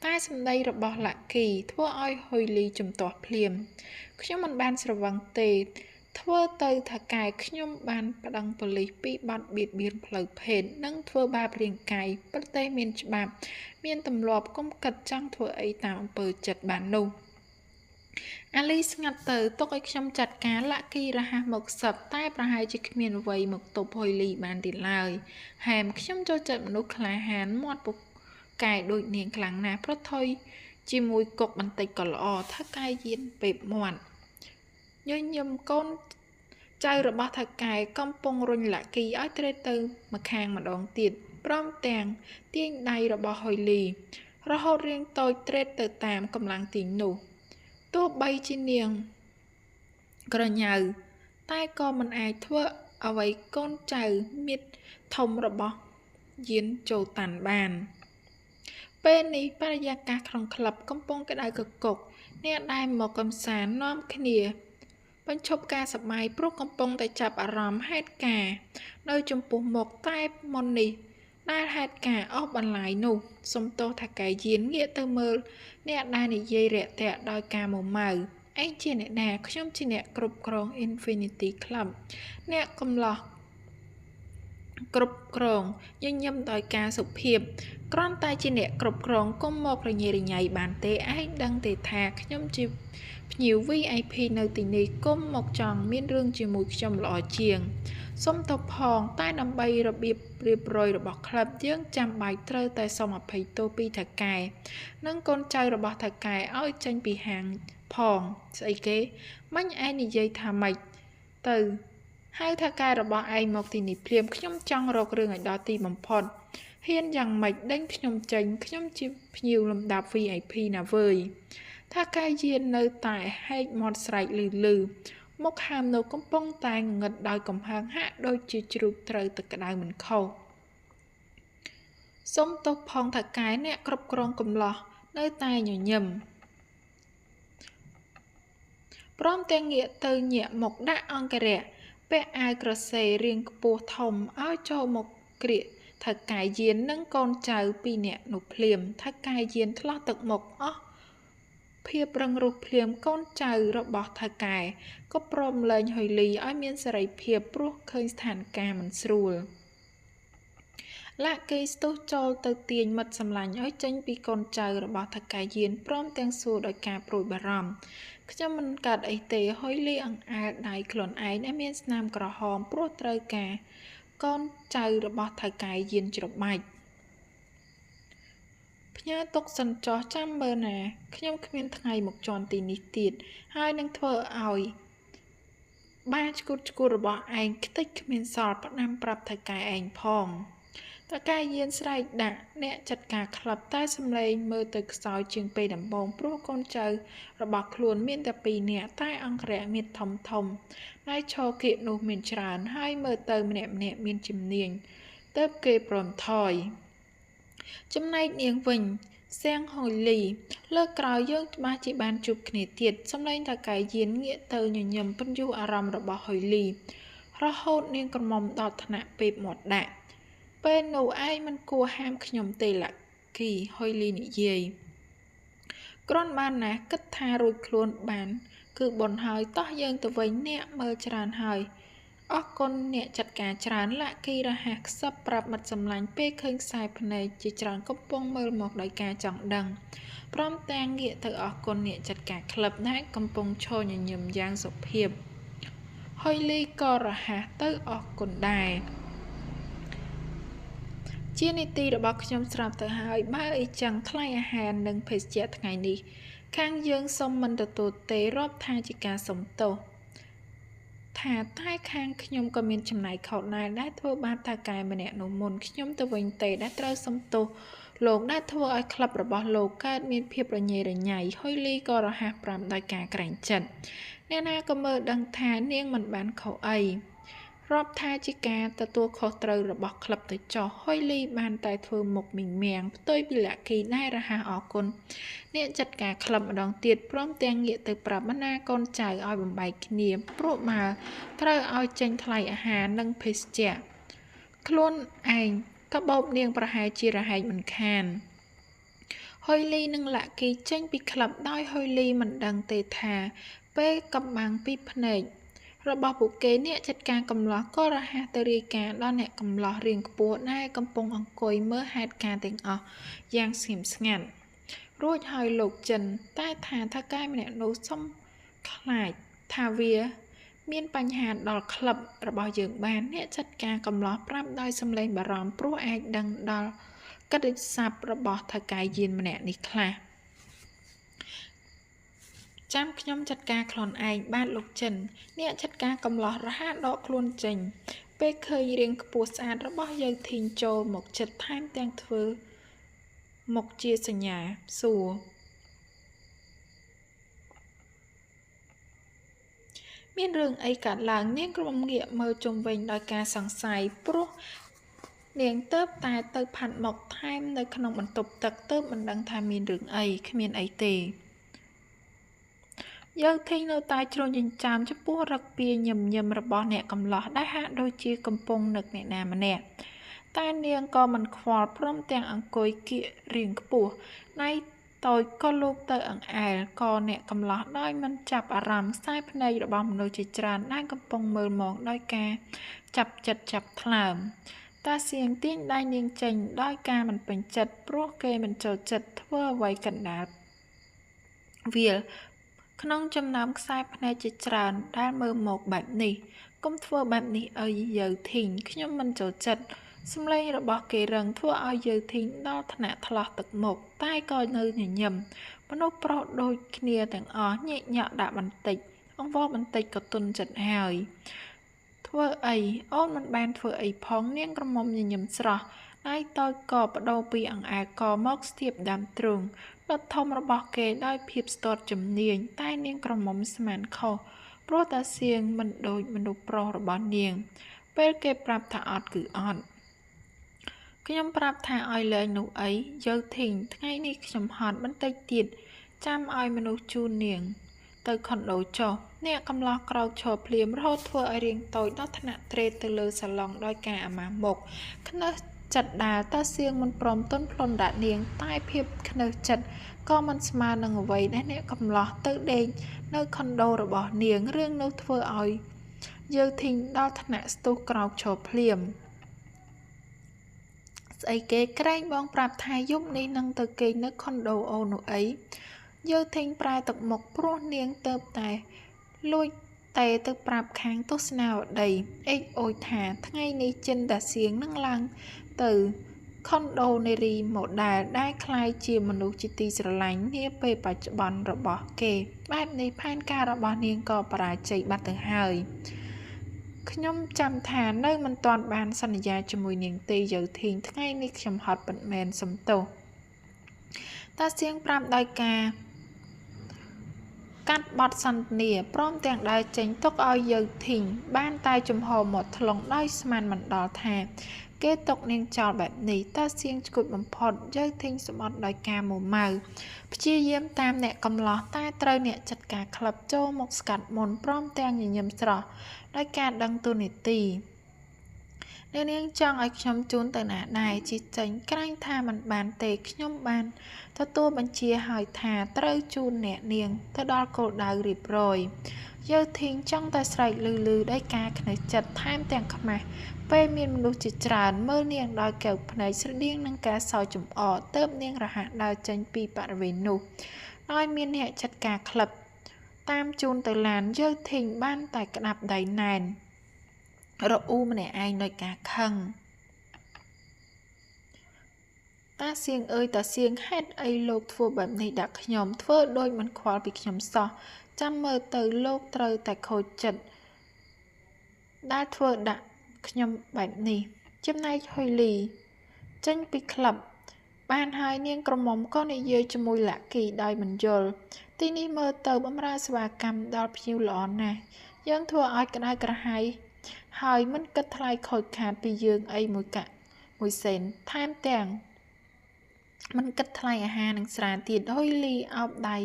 តែសម្ដីរបស់លាក់គីធ្វើឲ្យហុយលីជំទាស់ភ្លាមខ្ញុំមិនបានស្រវឹងទេធ្វើទៅថៅកែខ្ញុំបានប្តឹងប៉ូលីសពីបទបៀតបៀនផ្លូវភេទនិងធ្វើបាបរាងកាយប្រទេសមានច្បាប់មានទម្លាប់កុំគិតចង់ធ្វើអីតាមអំពើចិត្តបាននោះអាលីស្ងាត់ទៅទុកឲ្យខ្ញុំចាត់ការលាក់គីរហ័សមកសឹកតែប្រហែលជាគ្មានអ្វីមកទប់ហុយលីបានទៀតឡើយហែមខ្ញុំចូលចិត្តមនុស្សក្លាហានមាត់ពុកកែដូចនាងខ្លាំងណាស់ប្រថុយជាមួយកុកបន្តិចក៏ល្អថៅកែយានពេបមាត់ញញឹមកូនចៅរបស់ថៅកែកំពុងរុញលាក់គីឲ្យត្រេតទៅម្ខាងម្ដងទៀតព្រមទាំងទាញដៃរបស់ហុយលីរហូតរៀងតូចត្រេតទៅតាមកម្លាំងទាញនោះទោះបីជានាងក្រញ៉ៅតែក៏មិនអាចធ្វើអ្វីកូនចៅមិត្តធំរបស់យានចូលតាន់បានពេលនេះបរិយាកាសក្នុងក្លឹបកំពុងក្តៅកគុកអ្នកដែលមកកំសាន្តនាំគ្នាបញ្ឈប់ការសប្បាយព្រោះកំពុងតែចាប់អារម្មណ៍ហេតុការណ៍នៅចំពោះមុខតែមុននេះដែលហេតុការណ៍អស់បន្លាយនោះសំទោសថាកែយានងាកទៅមើលអ្នកដែលនិយាយរាក់ទាក់ដោយការមុំម៉ៅឯងជាអ្នកណាខ្ញុំជាអ្នកគ្រប់គ្រង Infinity Club អ្នកកំឡោះគ្រប់គ្រងញញឹមដោយការសុភាពគ្រាន់តែជាអ្នកគ្រប់គ្រងកុំមករញ៉េរញ៉ៃបានទេឯងដឹងទេថាខ្ញុំជាភ្ញៀវ VIP នៅទីនេះកុំមកចង់មានរឿងជាមួយខ្ញុំល្អជាងសុំទោសផងតែដើម្បីរបៀបរៀបរយរបស់ក្លឹបយើងចាំបាច់ត្រូវតែសុំអភ័យទោសពីថៅកែនិងកូនចៅរបស់ថៅកែឲ្យចេញពីហាងផងស្អីគេមិញឯងនិយាយថាម៉េចទៅហៅថៅកែរបស់ឯងមកទីនេះភ្លាមខ្ញុំចង់រករឿងឲ្យដល់ទីបំផុតហ៊ានយ៉ាងម៉េចដេញខ្ញុំចេញខ្ញុំជាភ្ញៀវលំដាប់ VIP ណាវើយថាកែយាននៅតែហែកមាត់ស្រែកលឺមុខហាមនៅកំពុងតែងងឹតដោយកំហឹងហាក់ដូចជាជ្រូកត្រូវទឹកក្តៅមិនខុសសុំទោសផងថៅកែអ្នកគ្រប់គ្រងកំឡោះនៅតែញញឹមព្រមទាំងងាកទៅញាក់មុខដាក់អង្គរៈពាក់អាវក្រសេរាងខ្ពស់ធំឲ្យចូលមកក្រៀកថៅកែយាននិងកូនចៅពីរនាក់នោះភ្លាមថៅកែយានថ្លោះទឹកមុខអស់ភាពរឹងរូសភ្លាមកូនចៅរបស់ថៅកែក៏ព្រមលែងហុយលីឲ្យមានសេរីភាពព្រោះឃើញស្ថានភាពមិនស្រួលលាក់គីស្ទុះចូលទៅទាញមិត្តសម្លាញ់ឲ្យចេញពីកូនចៅរបស់ថៅកែយានព្រមទាំងសួរដោយការព្រួយបារម្ភខ្ញុំមិនកាត់អីទេហុយលីអង្អែលដៃខ្លួនឯងដែលមានស្នាមក្រហមព្រោះត្រូវការកូនចៅរបស់ថៅកែយានច្របាច់ផ្ញើទុកសិនចោះចាំមើលណាខ្ញុំគ្មានថ្ងៃមកជន់ទីនេះទៀតហើយនឹងធ្វើឲ្យបាឈួតរបស់ឯងខ្ទេចគ្មានសល់ផ្ដាំប្រាប់ថៅកែឯងផងថៅកែយានស្រែកដាក់អ្នកចាត់ការក្លឹបតែសម្លេងមើលទៅខ្សោយជាងពេលដំបូងព្រោះកូនចៅរបស់ខ្លួនមានតែ2នាក់តែអង្គរៈមានធំដែលឈរគៀកនោះមានច្រើនហើយមើលទៅម្នាក់មានជំនាញទើបគេព្រមថយ ចំណែកនាងវិញសៀងហុយលីលើកក្រោយយើងច្បាស់ជាបានជួបគ្នាទៀតសម្លេងតកែយានងាកទៅញញឹមពន្យូអារម្មណ៍របស់ហុយលីរហូតនាងក្រមុំដល់ថ្នាក់ពេបមាត់ដាក់ពេលនោះឯងមិនគួរហាមខ្ញុំទេលាក់គីហុយលីនិយាយគ្រាន់បានណាគិតថារួចខ្លួនបានគឺបុណ្យហើយតោះយើងទៅវិញអ្នកមើលច្រើនហើយអរគុណអ្នកចាត់ការច្រើនលាក់គីរហ័សខ្សឹបប្រាប់មិត្តសម្លាញ់ពេលឃើញខ្សែភ្នែកជាច្រើនកំពុងមើលមកដោយការចង់ដឹងព្រមទាំងងាកទៅអរគុណអ្នកចាត់ការក្លឹបដែលកំពុងឈរញញឹមយ៉ាងសុភាពហុយលីក៏រហ័សទៅអរគុណដែរជានីតិរបស់ខ្ញុំស្រាប់ទៅហើយបើអីចឹងថ្លៃអាហារនិងភេសជ្ជៈថ្ងៃនេះខាងយើងសូមមិនទទួលទេរាប់ថាជាការសុំទោសថាតែខាងខ្ញុំក៏មានចំណែកខុសដែរដែលធ្វើបាបតើកែម្នាក់នោះមុនខ្ញុំទៅវិញទេដែលត្រូវសុំទោសលោកដែលធ្វើឲ្យក្លឹបរបស់លោកកើតមានភាពរញ៉េរញ៉ៃហុយលីក៏រហ័សប្រាំដោយការក្រែងចិត្តអ្នកណាក៏មើលដឹងថានាងមិនបានខុសអីរាប់ថាជាការទទួលខុសត្រូវរបស់ក្លឹបទៅចោះហុយលីបានតែធ្វើមុខមីងមាំងផ្ទុយពីលាក់គីដែលរហ័សអរគុណអ្នកចាត់ការក្លឹបម្ដងទៀតព្រមទាំងងាកទៅប្រាប់បណ្ដាកូនចៅឲ្យបំបែកគ្នាព្រោះបើត្រូវឲ្យចេញថ្លៃអាហារនិងភេសជ្ជៈខ្លួនឯងក៏បោកនាងប្រហែលជារហែកមិនខានហុយលីនិងលាក់គីចេញពីក្លឹបដោយហុយលីមិនដឹងទេថាពេលកំបាំងពីភ្នែករបស់ពួកគេអ្នកចាត់ការកំឡោះក៏រហ័សទៅរាយការណ៍ដល់អ្នកកំឡោះរៀងខ្ពស់ដែលកំពុងអង្គុយមើលហេតុការណ៍ទាំងអស់យ៉ាងស្ងៀមស្ងាត់រួចហើយលោកចិនតែថាកែម្នាក់នោះសុំខ្លាចថាវាមានបញ្ហាដល់ក្លឹបរបស់យើងបានអ្នកចាត់ការកំឡោះប្រាប់ដោយសម្លេងបារម្ភព្រោះអាចដឹងដល់កិត្តិស័ព្ទរបស់ថៅកែយានម្នាក់នេះខ្លះចាំខ្ញុំចាត់ការខ្លួនឯងបាទលោកចិនអ្នកចាត់ការកំឡោះរហ័សដកខ្លួនចេញពេលឃើញរាងខ្ពស់ស្អាតរបស់យើងធីងចូលមកចិត្តថែមទាំងធ្វើមកជាសញ្ញាសួរមានរឿងអីកើតឡើងនាងក្រមុំងាកមើលជុំវិញដោយការសង្ស័យព្រោះនាងទៅតែទៅផាត់មកថែមនៅក្នុងបន្ទប់ទឹកទៅមិនដឹងថាមានរឿងអីគ្មានអីទេយើងធីងនៅតែជ្រុលចិញ្ចាមចំពោះរឹកពីញញឹមរបស់អ្នកកំឡោះដែលហាក់ដូចជាកំពុងនឹកអ្នកណាម្នាក់តែនាងក៏មិនខ្វល់ព្រមទាំងអង្គុយគៀករៀងខ្ពស់ណៃតូចក៏លូកទៅអង្អែលក៏អ្នកកំឡោះដោយមិនចាប់អារម្មណ៍ខ្សែភ្នែករបស់មនុស្សជាច្រើនដែលកំពុងមើលមកដោយការចាប់ចិត្តចាប់ថ្លើមតាសៀងទាញដៃនាងចេញដោយការមិនពេញចិត្តព្រោះគេមិនចូលចិត្តធ្វើអ្វីកណ្ដាលវាលក្នុងចំណោមខ្សែភ្នែកជាច្រើនដែលមើលមកបែបនេះកុំធ្វើបែបនេះអីយើធីងខ្ញុំមិនចូលចិត្តសម្លេងរបស់គេរឹងធ្វើឲ្យយើធីងដល់ថ្នាក់ថ្លោះទឹកមុខតែក៏នៅញញឹមមនុស្សប្រុសដូចគ្នាទាំងអស់ញែកញាក់ដាក់បន្តិចអង្វរបន្តិចក៏ទន់ចិត្តហើយធ្វើអីអូនមិនបានធ្វើអីផងនាងក្រមុំញញឹមស្រស់ដៃតូចក៏បដូរពីអង្អែលកមកស្ទាបដើមទ្រូងដុតធំរបស់គេដោយភាពស្ទាត់ជំនាញតែនាងក្រមុំស្មានខុសព្រោះតាសៀងមិនដូចមនុស្សប្រុសរបស់នាងពេលគេប្រាប់ថាអត់គឺអត់ខ្ញុំប្រាប់ថាឲ្យលែងនោះអីយើធីងថ្ងៃនេះខ្ញុំហត់បន្តិចទៀតចាំឲ្យមនុស្សជូននាងទៅខុនដូចុះអ្នកកំឡោះក្រោកឈរភ្លាមរហូតធ្វើឲ្យរៀងតូចដល់ថ្នាក់ត្រេតទៅលើសាឡុងដោយការអាម៉ាស់មុខខ្នើសចិត្តដាល់តាសៀងមិនព្រមទន់ភ្លន់ដាក់នាងតែភាពខ្នើសចិត្តក៏មិនស្មើនឹងអ្វីដែលអ្នកកំឡោះទៅដេកនៅខុនដូរបស់នាងរឿងនោះធ្វើឲ្យយើងធីងដល់ថ្នាក់ស្ទុះក្រោកឈរភ្លាមស្អីគេក្រែងបងប្រាប់ថាយប់នេះនឹងទៅគេងនៅខុនដូអូនោះអីយើងធីងប្រែទឹកមុខព្រោះនាងទៅតែលួចតែទៅប្រាប់ខាងទស្សនាវដ្តីអេកអូចថាថ្ងៃនេះចិនតាសៀងនឹងឡើងទៅខុនដូនេរីម៉ូដែលដែលคล้ายជាមនុស្សជាទីស្រឡាញ់នាពេលបច្ចុប្បន្នរបស់គេបែបនេះផែនការរបស់នាងក៏បរាជ័យបាត់ទៅហើយខ្ញុំចាំថានៅមិនទាន់បានសន្យាជាមួយនាងទេយើធីងថ្ងៃនេះខ្ញុំហត់មិនមែនសំទោសតាសៀងប្រាប់ដោយការ កាត់បត់សន្ទនាព្រមទាំងដើរចេញទុកឲ្យយើងធីងបានតែចំហមកថ្លុងដោយស្មានមិនដល់ថាគេຕົកនាងចោលបែបនេះតាសៀងឈួតបំផុតយើងធីងស្បត់ដោយការមួម៉ៅព្យាយាមតាមអ្នកកំឡោះតែត្រូវអ្នកចាត់ការក្លឹបចូលមកស្កាត់មុនព្រមទាំងញញឹមស្រស់ដោយការដឹងទូនីតិអ្នកនាងចង់ឲ្យខ្ញុំជូនទៅណាដែរជីចេញក្រែងថាមិនបានទេខ្ញុំបានទទួលបញ្ជាឲ្យថាត្រូវជូនអ្នកនាងទៅដល់គោលដៅរៀបរយយើងធីងចង់តែស្រែកលឺដោយការខ្នើចិត្តថែមទាំងខ្មាស់ពេលមានមនុស្សជាច្រើនមើលនាងដោយកែវភ្នែកស្រដៀងនឹងការសោយចំអកទើបនាងរហ័សដើរចេញពីបរិវេណនោះដោយមានអ្នកចាត់ការក្លឹបតាមជូនទៅឡានយើងធីងបានតែក្តាប់ដៃណែនរអ៊ូម្នាក់ឯងដោយការខឹងតាសៀងអើយតាសៀងហេតុអីលោកធ្វើបែបនេះដាក់ខ្ញុំធ្វើដូចមិនខ្វល់ពីខ្ញុំសោះចាំមើលទៅលោកត្រូវតែខូចចិត្តដែលធ្វើដាក់ខ្ញុំបែបនេះចំណែកហ៊ុយលីចេញពីក្លឹបបានហើយនាងក្រមុំក៏និយាយជាមួយលាក់គីដោយមិនយល់ទីនេះមើលទៅបម្រើសេវាកម្មដល់ភ្ញៀវល្អណាស់យើងធ្វើឲ្យក្តៅក្រហាយហើយមិនគិតថ្លៃខូចខាតពីយើងអីមួយសេនថែមទាំងមិនគិតថ្លៃអាហារនិងស្រាទៀតហ៊ុយលីអោបដៃ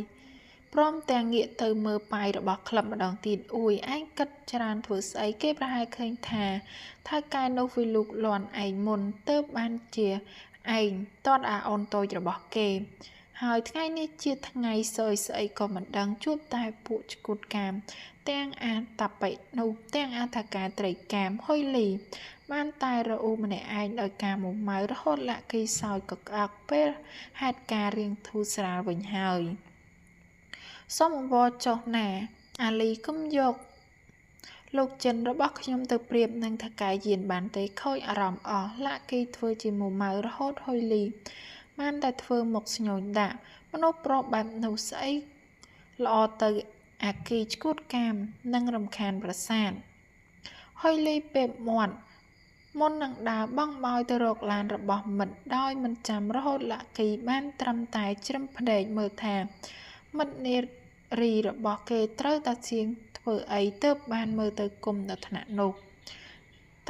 ព្រមទាំងងាកទៅមើលប៉ាយរបស់ក្លឹបម្ដងទៀតអួយឯងគិតច្រើនធ្វើស្អីគេប្រហែលឃើញថាថៅកែនោះវាលូកលាន់ឯងមុនទៅបានជាឯងតតអាអូនតូចរបស់គេហើយថ្ងៃនេះជាថ្ងៃសើយស្អីក៏មិនដឹងជួបតែពួកឈ្គូតកាមទាំងអាតាបិនោះទាំងអាថាការត្រីកាមហ៊ុយលីបានតែរអ៊ូម្នាក់ឯងដោយការមុំម៉ៅរហូតលាក់គីសោយកក្អាក់ពេលហេតុការរៀងធូរស្រាលវិញហើយសូមអង្វរចុះណាអាលីកុំយកលោកចិនរបស់ខ្ញុំទៅប្រៀបនឹងថកែយានបានទេខូចអារម្មណ៍អស់លាក់គីធ្វើជាមុំម៉ៅរហូតហ៊ុយលីបានតែធ្វើមុខស្ញូញដាក់មនុស្សប្រុសបែបនោះស្អីល្អទៅអាគីឈួតកាមនិងរំខានប្រសាទហ៊ុយលីពេបមាត់មុននឹងដើរបង់បោយទៅរកឡានរបស់មិត្តដោយមិនចាំរហូតលាក់គីបានត្រឹមតែជ្រឹមភ្នែកមើលថាមិត្តនារីរបស់គេត្រូវតាសៀងធ្វើអីទើបបានមើលទៅគុំដល់ថ្នាក់នោះ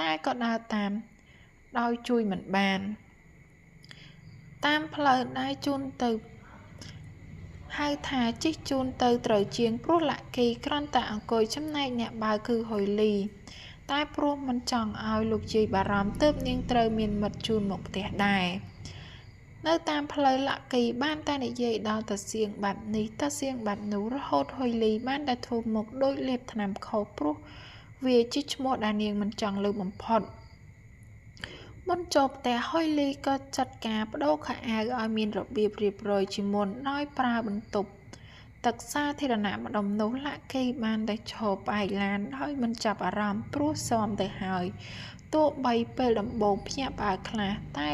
តែក៏ដើរតាមដោយជួយមិនបានតាមផ្លូវដែលជូនទៅហៅថាជិះជូនទៅត្រូវជាងព្រោះលាក់គីគ្រាន់តែអង្គុយចំណែកអ្នកបើគឺហ៊ុយលីតែព្រោះមិនចង់ឲ្យលោកយាយបារម្ភទើបនាងត្រូវមានមិត្តជូនមកផ្ទះដែរនៅតាមផ្លូវលាក់គីបានតែនិយាយដល់តាសៀងបែបនេះតាសៀងបែបនោះរហូតហ៊ុយលីបានតែធ្វើមុខដូចលេបថ្នាំខុសព្រោះវាជាឈ្មោះដែលនាងមិនចង់លើបំផុតមុនចូលផ្ទះហ៊ុយលីក៏ចាត់ការបដូរខោអាវឲ្យមានរបៀបរៀបរយជាមុនដោយប្រើបន្ទប់ទឹកសាធារណៈម្ដុំនោះលាក់គីបានតែឈរផ្អែកឡានដោយមិនចាប់អារម្មណ៍ព្រោះស៊ាំទៅហើយទោះបីពេលដំបូងភ្ញាក់ផ្អើលខ្លះតែ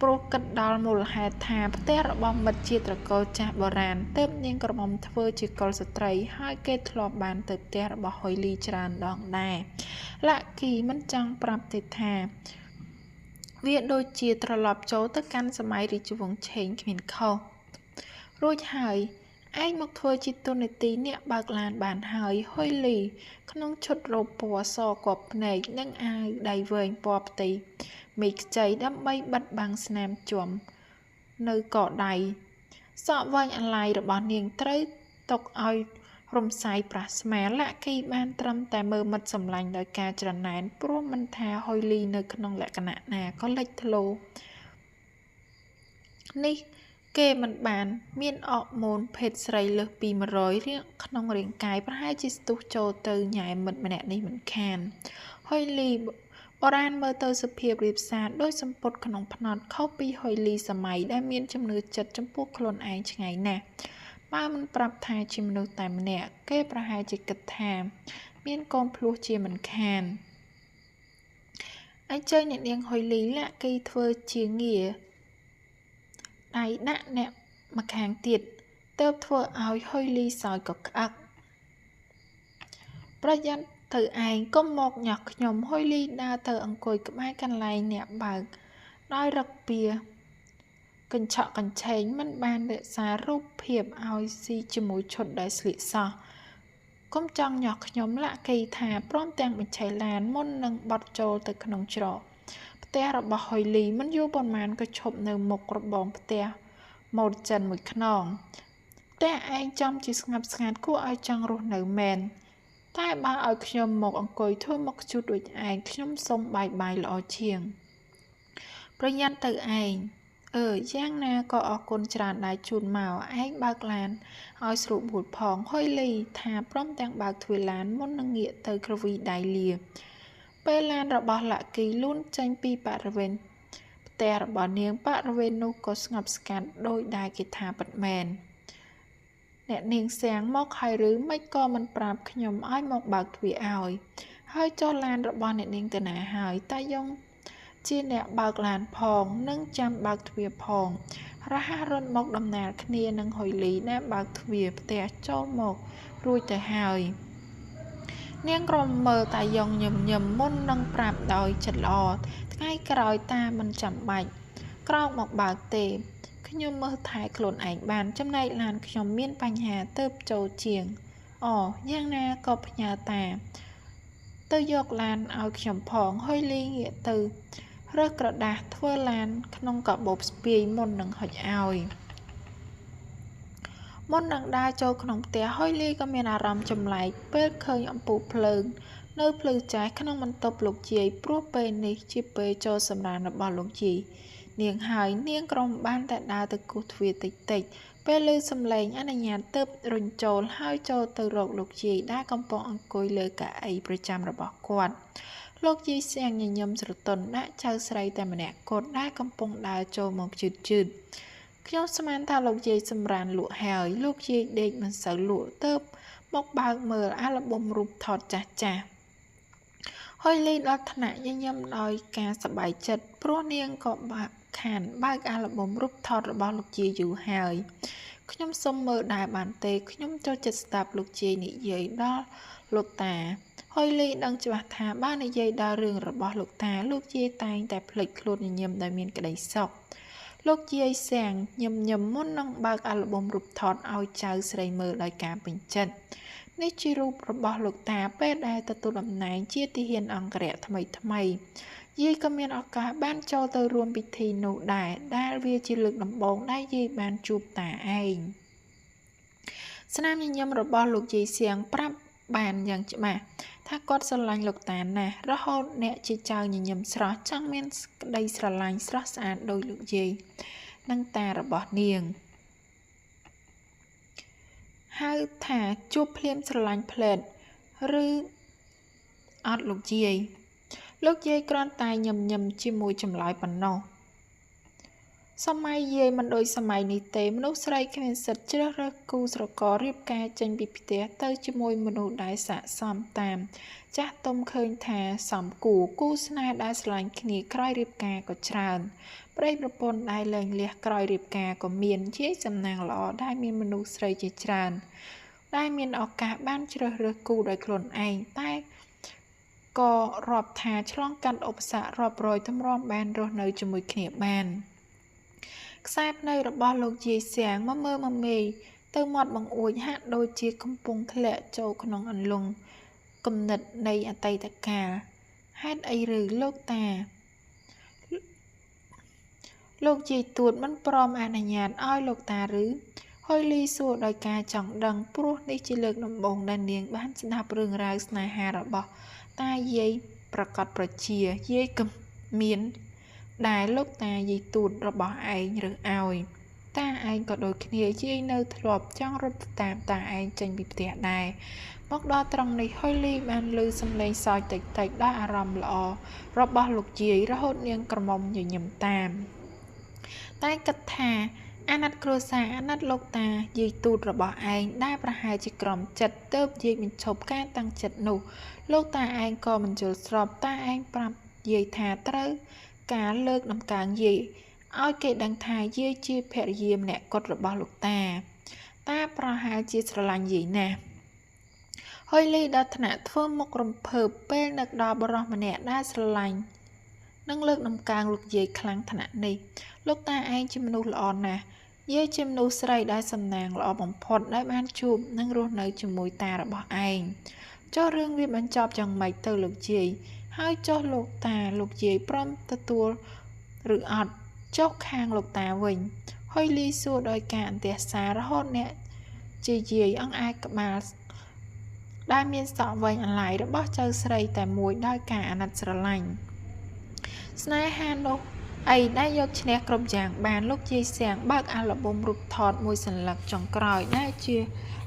ព្រោះគិតដល់មូលហេតុថាផ្ទះរបស់មិត្តជាត្រកូលចាស់បុរាណទើបនាងក្រមុំធ្វើជាកុលស្ត្រីហើយគេធ្លាប់បានទៅផ្ទះរបស់ហ៊ុយលីច្រើនដងដែរលាក់គីមិនចង់ប្រាប់ទេថាវាដូចជាត្រឡប់ចូលទៅកាន់សម័យរាជវង្សឆេងគ្មានខុសរួចហើយឯងមកធ្វើជាទូនាទីអ្នកបើកឡានបានហើយហ៊ុយលីក្នុងឈុតរ៉ូបពណ៌សគប់ភ្នែកនិងអាវដៃវែងពណ៌ផ្ទៃមេឃខ្ចីដើម្បីបិទបាំងស្នាមជាំនៅកដៃសក់វែងអាឡ័យរបស់នាងត្រូវຕົកឲ្យរំសាយប្រះស្មាលាក់គីបានត្រឹមតែមើលមិត្តសម្លាញ់ដោយការច្រណែនព្រោះមិនថាហ៊ុយលីនៅក្នុងលក្ខណៈណាក៏លេចធ្លោនេះគេមិនបានមានអរម៉ូនភេទស្រីលើសពី100រៀងក្នុងរាងកាយប្រហែលជាស្ទុះចូលទៅញ៉ែមិត្តម្នាក់នេះមិនខានហ៊ុយលីបុរាណមើលទៅសុភាពរាបសារដោយសម្ពុតក្នុងភ្នត់ខុសពីហ៊ុយលីសម័យដែលមានជំនឿចិត្តចំពោះខ្លួនឯងឆ្ងាយណាស់បើមិនប្រាប់ថាជាមនុស្សតែម្នាក់គេប្រហែលជាគិតថាមានកូនភ្លោះជាមិនខានអញ្ជើញអ្នកនាងហ៊ុយលីលាក់គីធ្វើជាងារដៃដាក់អ្នកម្ខាងទៀតទើបធ្វើឲ្យហ៊ុយលីសោយកក្អាក់ប្រយ័ត្នទៅឯងកុំមកញ៉ោះខ្ញុំហ៊ុយលីដើរទៅអង្គុយក្បែរកន្លែងអ្នកបើកដោយរឹកពៀ កញ្ឆក់កញ្ឆេងមិនបានរក្សារូបភាពឲ្យស៊ីជាមួយឈុតដែលស្លៀកសោះកុំចង់ញាស់ខ្ញុំលាក់គេថាព្រមទាំងបញ្ឆេះឡានមុននឹងបត់ចូលទៅក្នុងច្រកផ្ទះរបស់ហុយលីមិនយូរប៉ុន្មានក៏ឈប់នៅមុខរបងផ្ទះម៉ូដចិនមួយខ្នងផ្ទះឯងចំជាស្ងាត់ស្ងាត់គួរឲ្យចង់រស់នៅមែនតែបើឲ្យខ្ញុំមកអង្គុយធ្វើមុខជូតដូចឯងខ្ញុំសុំបាយល្អជាងប្រយ័ត្នទៅឯងយ៉ាងណាក៏អរគុណច្រើនដែរជូនមកឯងបើកឡានឲ្យស្រួលបួលផងហុយលីថាព្រមទាំងបើកទ្វារឡានមុននឹងងាកទៅក្រវីដៃលាពេលឡានរបស់លាក់គីលូនចេញពីបរិវេណផ្ទះរបស់នាងបរិវេណនោះក៏ស្ងប់ស្ងាត់ដោយដែលគេថាពិតមែនអ្នកនាងសៀងមកហើយឬមិនក៏មិនប្រាប់ខ្ញុំឲ្យមកបើកទ្វារឲ្យហើយចុះឡានរបស់អ្នកនាងទៅណាហើយតាយ៉ងជាអ្នកបើកឡានផងនិងចាំបើកទ្វារផងរហ័សរត់មកដំណើរគ្នានឹងហុយលីដែលបើកទ្វារផ្ទះចូលមករួចទៅហើយនាងក្រមើលតាយ៉ងញឹមមុននឹងប្រាប់ដោយចិត្តល្អថ្ងៃក្រោយតាមិនចាំបាច់ក្រោកមកបើកទេខ្ញុំមើលថែខ្លួនឯងបានចំណែកឡានខ្ញុំមានបញ្ហាទើបចូលជាងយ៉ាងណាក៏ផ្ញើតាទៅយកឡានឲ្យខ្ញុំផងហុយលីងាកទៅរើសក្រដាសធ្វើឡានក្នុងកាបូបស្ពាយមុននឹងហុចឲ្យមុននឹងដើរចូលក្នុងផ្ទះហុយលីក៏មានអារម្មណ៍ចម្លែកពេលឃើញអំពូលភ្លើងនៅភ្លឺចាស់ក្នុងបន្ទប់លោកយាយព្រោះពេលនេះជាពេលចូលសម្រានរបស់លោកយាយនាងហើយនាងក្រុមបានតែដើរទៅគោះទ្វារតិចពេលឮសំឡេងអនុញ្ញាតទើបរុញចូលហើយចូលទៅរកលោកយាយដែលកំពុងអង្គុយលើកៅអីប្រចាំរបស់គាត់លោកយាយសៀងញញឹមស្រទន់ដាក់ចៅស្រីតែម្នាក់គត់ដែលកំពុងដើរចូលមកជឿនខ្ញុំស្មានថាលោកយាយសម្រានលក់ហើយលោកយាយដេកមិនសូវលក់ទើបមកបើកមើលអាល់ប៊ុមរូបថតចាស់ហុយលីដល់ថ្នាក់ញញឹមដោយការសប្បាយចិត្តព្រោះនាងក៏ខានបើកអាល់ប៊ុមរូបថតរបស់លោកយាយយូរហើយខ្ញុំសុំមើលដែរបានទេខ្ញុំចូលចិត្តស្ដាប់លោកយាយនិយាយដល់លោកតាហុយលីដឹងច្បាស់ថាបើនិយាយដល់រឿងរបស់លោកតាលោកយាយតែងតែភ្លេចខ្លួនញញឹមដោយមានក្តីសុខលោកយាយសៀងញឹមមុននឹងបើកអាល់ប៊ុមរូបថតឲ្យចៅស្រីមើលដោយការពេញចិត្តនេះជារូបរបស់លោកតាពេលដែលទទួលតំណែងជាទាហានអង្គរៈថ្មីយាយក៏មានឱកាសបានចូលទៅរួមពិធីនោះដែរដែលវាជាលើកដំបូងដែលយាយបានជួបតាឯងស្នាមញញឹមរបស់លោកយាយសៀងប្រាប់បានយ៉ាងច្បាស់ថាគាត់ស្រឡាញ់លោកតាណាស់រហូតអ្នកជាចៅញញឹមស្រស់ចង់មានក្តីស្រឡាញ់ស្រស់ស្អាតដោយលោកយាយនិងតារបស់នាងហៅថាជួបភ្លាមស្រឡាញ់ផ្លែតឬអត់លោកយាយគ្រាន់តែញញឹមជាមួយចម្លើយប៉ុណ្ណោះសម័យយាយមិនដូចសម័យនេះទេមនុស្សស្រីគ្មានសិទ្ធិជ្រើសរើសគូស្រកររៀបការចេញពីផ្ទះទៅជាមួយមនុស្សដែលស័ក្តិសមតាមចាស់ទុំឃើញថាសមគូស្នេហ៍ដែលស្រឡាញ់គ្នាក្រោយរៀបការក៏ច្រើនប្តីប្រពន្ធដែលលែងលះក្រោយរៀបការក៏មានជាសំណាងល្អដែលមានមនុស្សស្រីជាច្រើនដែលមានឱកាសបានជ្រើសរើសគូដោយខ្លួនឯងតែក៏រាប់ថាឆ្លងកាត់ឧបសគ្គរាប់រយទម្រាំបានរស់នៅជាមួយគ្នាបានខ្សែភ្នែករបស់លោកយាយសៀងមើលមមេទៅមាត់បង្អួចហាក់ដូចជាកំពុងធ្លាក់ចូលក្នុងអន្លង់គំនិតនៃអតីតកាលហេតុអីឬលោកតាលោកយាយទួតមិនព្រមអនុញ្ញាតឲ្យលោកតាឬហុយលីសួរដោយការចង់ដឹងព្រោះនេះជាលើកដំបូងដែលនាងបានស្ដាប់រឿងរ៉ាវស្នេហារបស់តាយាយប្រកបប្រជាយាយក៏មានដែលលោកតាយាយទួតរបស់ឯងរើសឲ្យតាឯងក៏ដូចគ្នាយាយនៅធ្លាប់ចង់រត់តាមតាឯងចេញពីផ្ទះដែរមកដល់ត្រង់នេះហុយលីបានឮសំឡេងសើចតិចដោយអារម្មណ៍ល្អរបស់លោកយាយរហូតនាងក្រមុំញញឹមតាមតែគិតថាអាណិតគ្រួសារអាណិតលោកតាយាយទូតរបស់ឯងដែលប្រហែលជាក្រំចិត្តទើបយាយបញ្ឈប់ការតាំងចិត្តនោះលោកតាឯងក៏មិនយល់ស្របតាឯងប្រាប់យាយថាត្រូវការលើកដំកើងយាយឲ្យគេដឹងថាយាយជាភរិយាម្នាក់គត់របស់លោកតាប្រហែលជាស្រឡាញ់យាយណាស់ហុយលីដល់ថ្នាក់ធ្វើមុខរំភើបពេលនឹកដល់បុរសម្នាក់ដែលស្រឡាញ់ និងលើកដំកើងលោកយាយខ្លាំងថ្នាក់នេះលោកតាឯងជាមនុស្សល្អណាស់យាយជាមនុស្សស្រីដែលសំណាងល្អបំផុតដែលបានជួបនិងរស់នៅជាមួយតារបស់ឯងចុះរឿងវាបញ្ចប់យ៉ាងម៉េចទៅលោកយាយហើយចុះលោកតាលោកយាយព្រមទទួលឬអត់ចុះខាងលោកតាវិញហើយលីសួរដោយការអន្ទះសាររហូតអ្នកជាយាយអង្អែលក្បាលដែលមានសក់វែងអាឡ័យរបស់ចៅស្រីតែមួយដោយការអាណិតស្រឡាញ់ស្នេហានោះអីដែលយកឈ្នះគ្រប់យ៉ាងបានលោកយាយសៀងបើកអាល់ប៊ុមរូបថតមួយសន្លឹកចុងក្រោយដែលជា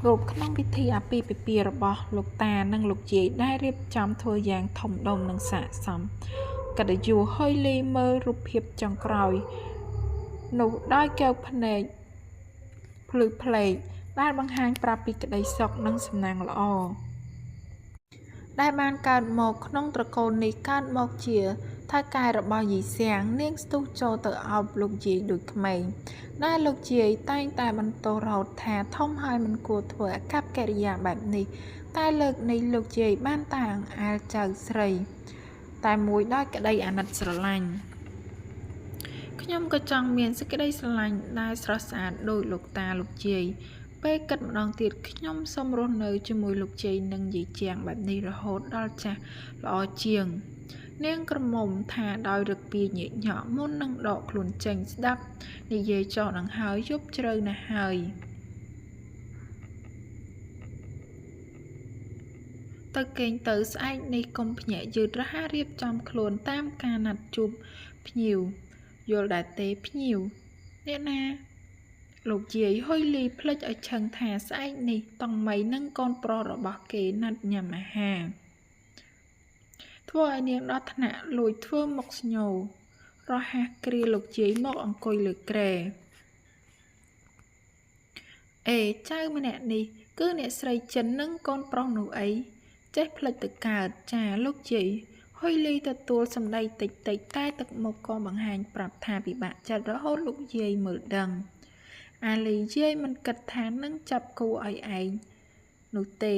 រូបក្នុងពិធីអាពាហ៍ពិពាហ៍របស់លោកតានិងលោកយាយដែលរៀបចំធ្វើយ៉ាងធំដុំនិងស័ក្តិសមកតញ្ញូហុយលីមើលរូបភាពចុងក្រោយនោះដោយកែវភ្នែកភ្លឺផ្លេកដែលបង្ហាញប្រាប់ពីក្តីសុខនិងសំណាងល្អដែលបានកើតមកក្នុងត្រកូលនេះកើតមកជាថៅកែរបស់យាយសៀងនាងស្ទុះចូលទៅអោបលោកយាយដូចក្មេងដែលលោកយាយតែងតែបន្ទោសរហូតថាធំហើយមិនគួរធ្វើអកប្បកិរិយាបែបនេះតែលើកនេះលោកយាយបានតែអង្អែលចៅស្រីតែមួយដោយក្តីអាណិតស្រឡាញ់ខ្ញុំក៏ចង់មានសេចក្តីស្រឡាញ់ដែលស្រស់ស្អាតដូចលោកតាលោកយាយពេលគិតម្ដងទៀតខ្ញុំសូមរស់នៅជាមួយលោកយាយនិងយាយជាងបែបនេះរហូតដល់ចាស់ល្អជាងនាងក្រមុំថាដោយរឹកពីញែកញក់មុននឹងដកខ្លួនចេញស្ដាប់និយាយចោលនឹងហើយយប់ជ្រៅណាស់ហើយទៅគេងទៅស្អែកនេះកុំភ្ញាក់យឺតរហ័សរៀបចំខ្លួនតាមការណាត់ជួបភ្ញៀវយល់ដែរទេភ្ញៀវអ្នកណាលោកយាយហុយលីភ្លេចឲ្យឆឹងថាស្អែកនេះតង់មីនិងកូនប្រុសរបស់គេណាត់ញ៉ាំអាហារធ្វើឲ្យនាងដល់ថ្នាក់លួចធ្វើមុខស្ញោរហ័សគ្រាលោកយាយមកអង្គុយលើគ្រែអេចៅម្នាក់នេះគឺអ្នកស្រីចិននិងកូនប្រុសនោះអីចេះភ្លេចទៅកើតចាលោកយាយហុយលីទទួលសម្ដីតិចតិចតែទឹកមុខក៏បង្ហាញប្រាប់ថាពិបាកចិត្តរហូតលោកយាយមើលដឹងអាលីយាយមិនគិតថានឹងចាប់គូឲ្យឯងនោះទេ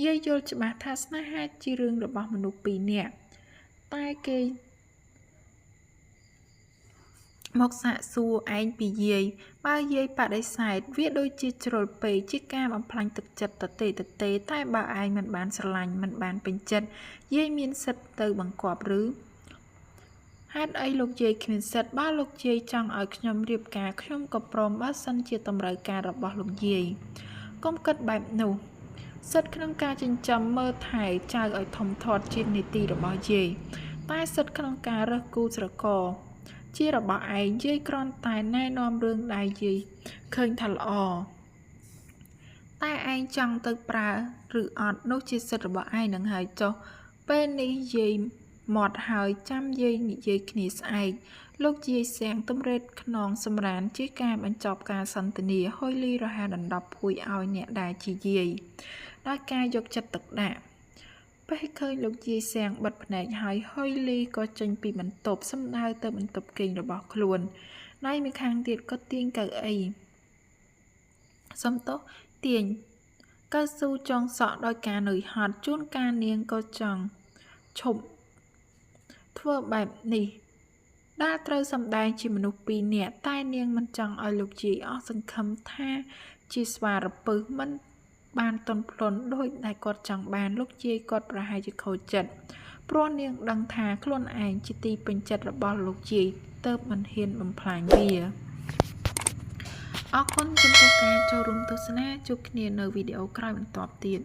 យាយយល់ច្បាស់ថាស្នេហាជារឿងរបស់មនុស្សពីរនាក់តែគេមកសាកសួរឯងពីយាយបើយាយបដិសេធវាដូចជាជ្រុលពេកជាការបំផ្លាញទឹកចិត្តតទេតែបើឯងមិនបានស្រឡាញ់មិនបានពេញចិត្តយាយមានសិទ្ធទៅបង្គាប់ឬហេតុអីលោកយាយគ្មានសិទ្ធបើលោកយាយចង់ឲ្យខ្ញុំរៀបការខ្ញុំក៏ព្រមបើសិនជាតម្រូវការរបស់លោកយាយកុំគិតបែបនោះសិទ្ធក្នុងការចិញ្ចឹមមើលថែចៅឲ្យធំធាត់ជានីតិរបស់យាយតែសិទ្ធក្នុងការរើសគូស្រករជារបស់ឯងយាយគ្រាន់តែណែនាំរឿងដែលយាយឃើញថាល្អតែឯងចង់ទៅប្រើឬអត់នោះជាសិទ្ធិរបស់ឯងនឹងហើយចុះពេលនេះយាយមាត់ហើយចាំយាយនិយាយគ្នាស្អែកលោកយាយសៀងទំរេតខ្នងសម្រានជាការបញ្ចប់ការសន្ទនាហុយលីរហ័សដណ្ដប់ភួយឲ្យអ្នកដែលជាយាយដោយការយកចិត្តទុកដាក់ពេលឃើញលោកយាយសៀងបិទភ្នែកហើយហុយលីក៏ចេញពីបន្ទប់សម្ដៅទៅបន្ទប់គេងរបស់ខ្លួនដៃម្ខាងទៀតក៏ទាញកៅអីសំទោសទាញកៅស៊ូចងសក់ដោយការនឿយហត់ជួនកាលនាងក៏ចង់ឈប់ធ្វើបែបនេះដែលត្រូវសម្ដែងជាមនុស្សពីរនាក់តែនាងមិនចង់ឲ្យលោកយាយអស់សង្ឃឹមថាជាស្វារពឹសមិនបានទន់ភ្លន់ដោយដែលគាត់ចង់បានលោកយាយគាត់ប្រហែលជាខូចចិត្តព្រោះនាងដឹងថាខ្លួនឯងជាទីពេញចិត្តរបស់លោកយាយទើបមិនហ៊ានបំផ្លាញវាអរគុណចំពោះការចូលរួមទស្សនាជួបគ្នានៅវីដេអូក្រោយបន្តទៀត